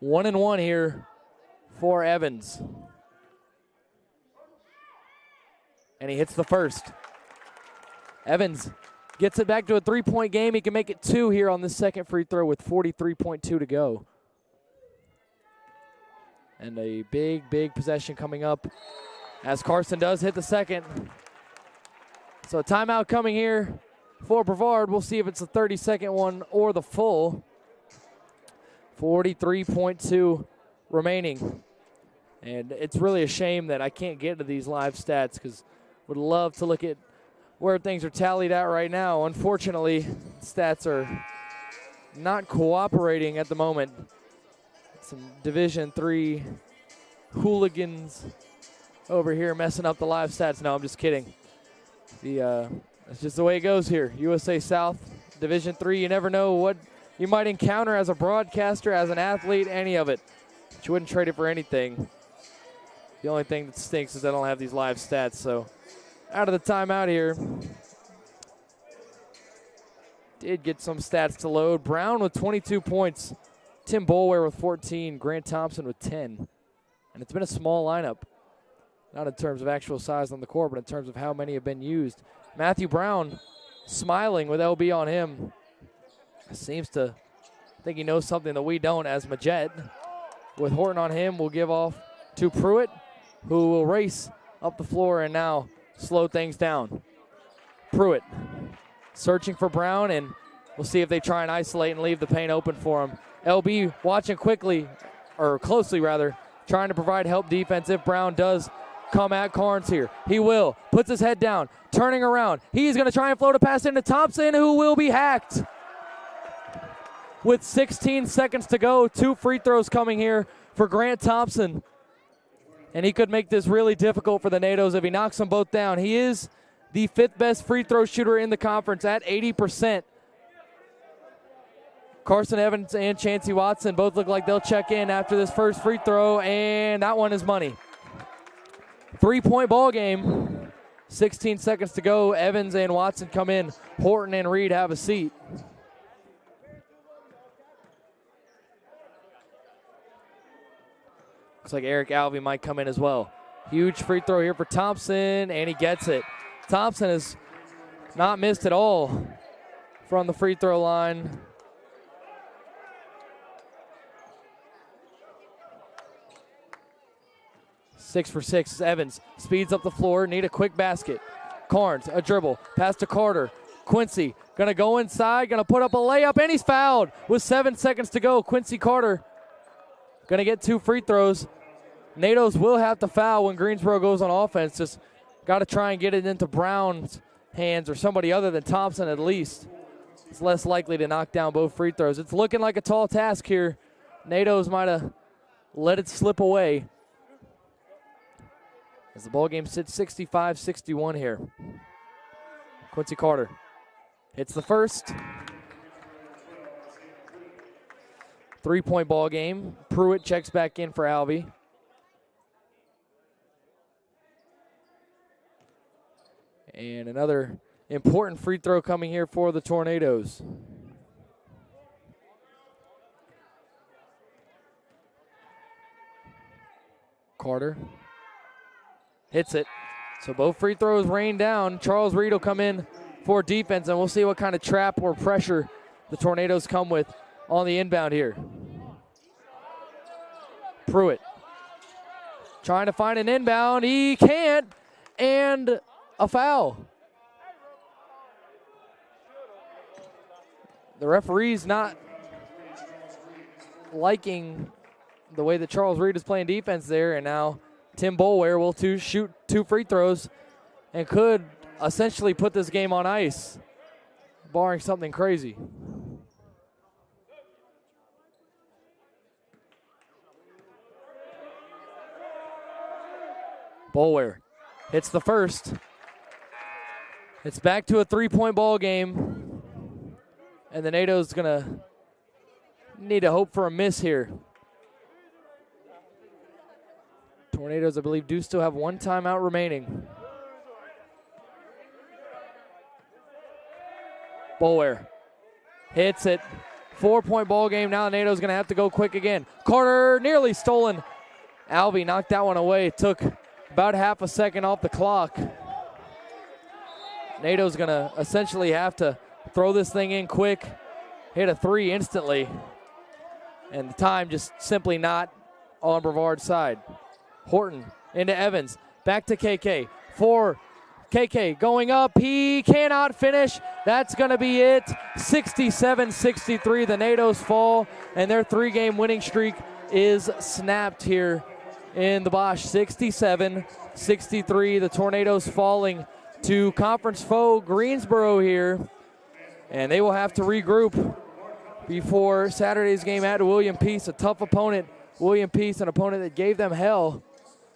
One and one here for Evans. And he hits the first. Evans gets it back to a 3-point game. He can make it 2 here on this second free throw with 43.2 to go. And a big, big possession coming up as Carson does hit the second. So a timeout coming here for Brevard. We'll see if it's the 30-second one or the full. 43.2 remaining. And it's really a shame that I can't get to these live stats because would love to look at where things are tallied at right now. Unfortunately, stats are not cooperating at the moment. Some Division III hooligans over here messing up the live stats. No, I'm just kidding. That's just the way it goes here. USA South, Division III, you never know what you might encounter as a broadcaster, as an athlete, any of it. But you wouldn't trade it for anything. The only thing that stinks is I don't have these live stats. So out of the timeout here. Did get some stats to load. Brown with 22 points. Tim Boulware with 14. Grant Thompson with 10. And it's been a small lineup. Not in terms of actual size on the court, but in terms of how many have been used. Matthew Brown smiling with LB on him. Seems to think he knows something that we don't, as Majette, with Horton on him, will give off to Pruitt, who will race up the floor and now slow things down. Pruitt searching for Brown, and we'll see if they try and isolate and leave the paint open for him. LB watching quickly, or closely rather, trying to provide help defense if Brown does come at Carnes here. He will. Puts his head down, turning around. He's going to try and float a pass into Thompson, who will be hacked. with 16 seconds to go. 2 free throws coming here for Grant Thompson. And he could make this really difficult for the NATOs if he knocks them both down. He is the 5th best free throw shooter in the conference at 80%. Carson Evans and Chancey Watson both look like they'll check in after this first free throw, and that one is money. 3-point ball game. 16 seconds to go. Evans and Watson come in. Horton and Reed have a seat. Looks like Eric Alvey might come in as well. Huge free throw here for Thompson, and he gets it. Thompson has not missed at all from the free throw line. Six for 6. Evans speeds up the floor. Need a quick basket. Carnes, a dribble. Pass to Carter. Quincy going to go inside. Going to put up a layup, and he's fouled with 7 seconds to go. Quincy Carter going to get 2 free throws. NATOs will have to foul when Greensboro goes on offense. Just got to try and get it into Brown's hands or somebody other than Thompson at least. It's less likely to knock down both free throws. It's looking like a tall task here. NATOs might have let it slip away. As the ball game sits 65-61 here. Quincy Carter hits the first. 3-point ball game. Pruitt checks back in for Alvey. And another important free throw coming here for the Tornadoes. Carter hits it. So both free throws rain down. Charles Reed will come in for defense, and we'll see what kind of trap or pressure the Tornadoes come with on the inbound here. Pruitt trying to find an inbound. He can't, and a foul. The referee's not liking the way that Charles Reed is playing defense there, and now Tim Boulware will shoot 2 free throws and could essentially put this game on ice, barring something crazy. Boulware hits the first. It's back to a 3-point ball game, and the NATO's going to need to hope for a miss here. Tornadoes, I believe, do still have 1 timeout remaining. Boulware hits it. 4-point ball game. Now the NATO's going to have to go quick again. Carter nearly stolen. Alvey knocked that one away. Took about half a second off the clock. NATO's going to essentially have to throw this thing in quick, hit a 3 instantly, and the time just simply not on Brevard's side. Horton into Evans, back to KK. For KK going up, he cannot finish. That's going to be it. 67-63, the NATOs fall, and their 3-game winning streak is snapped here in the Bosch. 67-63, the Tornadoes falling to conference foe Greensboro here, and they will have to regroup before Saturday's game at William Peace, a tough opponent. William Peace, an opponent that gave them hell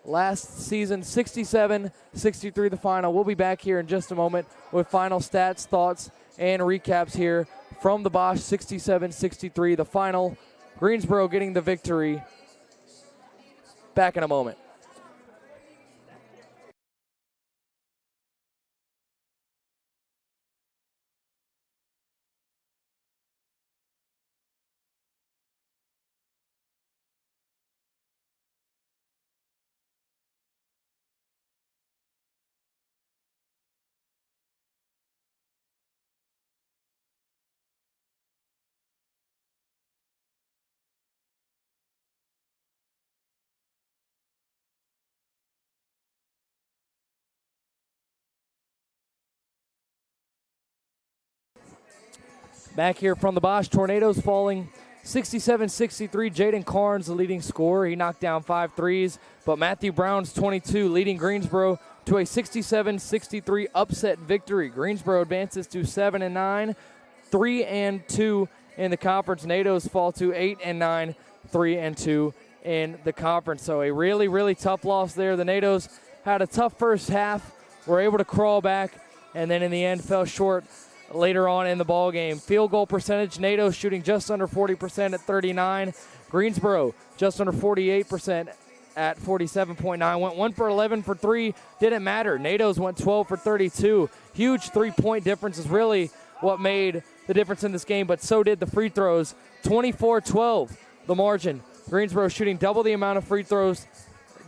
last season. 67-63 the final. We'll be back here in just a moment with final stats, thoughts, and recaps here from the Bosch. 67-63 the final. Greensboro getting the victory. Back in a moment. Back here from the Bosch, Tornadoes falling 67-63. Jaden Carnes, the leading scorer. He knocked down 5 threes, but Matthew Brown's 22, leading Greensboro to a 67-63 upset victory. Greensboro advances to 7-9, 3-2 in the conference. NATO's fall to 8-9, 3-2 in the conference. So a really, really tough loss there. The NATO's had a tough first half, were able to crawl back, and then in the end fell short later on in the ball game. Field goal percentage, NATO shooting just under 40% at 39. Greensboro just under 48% at 47.9. Went 1 for 11 for 3. Didn't matter. NATO's went 12 for 32. Huge three-point difference is really what made the difference in this game, but so did the free throws. 24-12, the margin. Greensboro shooting double the amount of free throws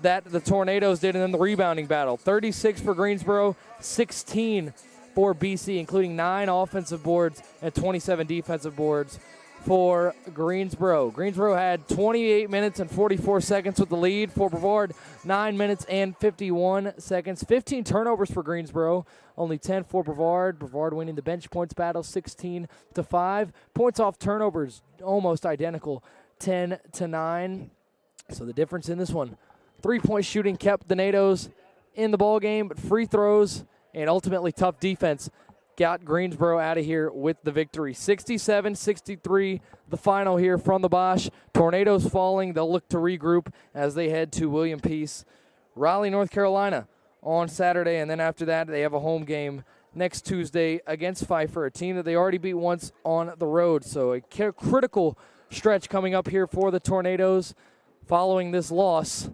that the Tornadoes did, and then the rebounding battle. 36 for Greensboro, 16 for BC, including 9 offensive boards and 27 defensive boards for Greensboro. Greensboro had 28 minutes and 44 seconds with the lead. For Brevard, 9 minutes and 51 seconds. 15 turnovers for Greensboro, only 10 for Brevard. Brevard winning the bench points battle 16-5. Points off turnovers almost identical, 10-9. So the difference in this one, three-point shooting kept the NATOs in the ball game, but free throws and ultimately tough defense got Greensboro out of here with the victory. 67-63, the final here from the Bosch. Tornadoes falling. They'll look to regroup as they head to William Peace, Raleigh, North Carolina on Saturday, and then after that they have a home game next Tuesday against Pfeiffer, a team that they already beat once on the road. So a critical stretch coming up here for the Tornadoes following this loss.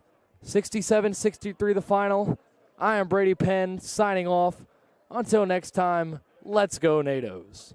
67-63 the final. I am Brady Penn signing off. Until next time, let's go NATOs.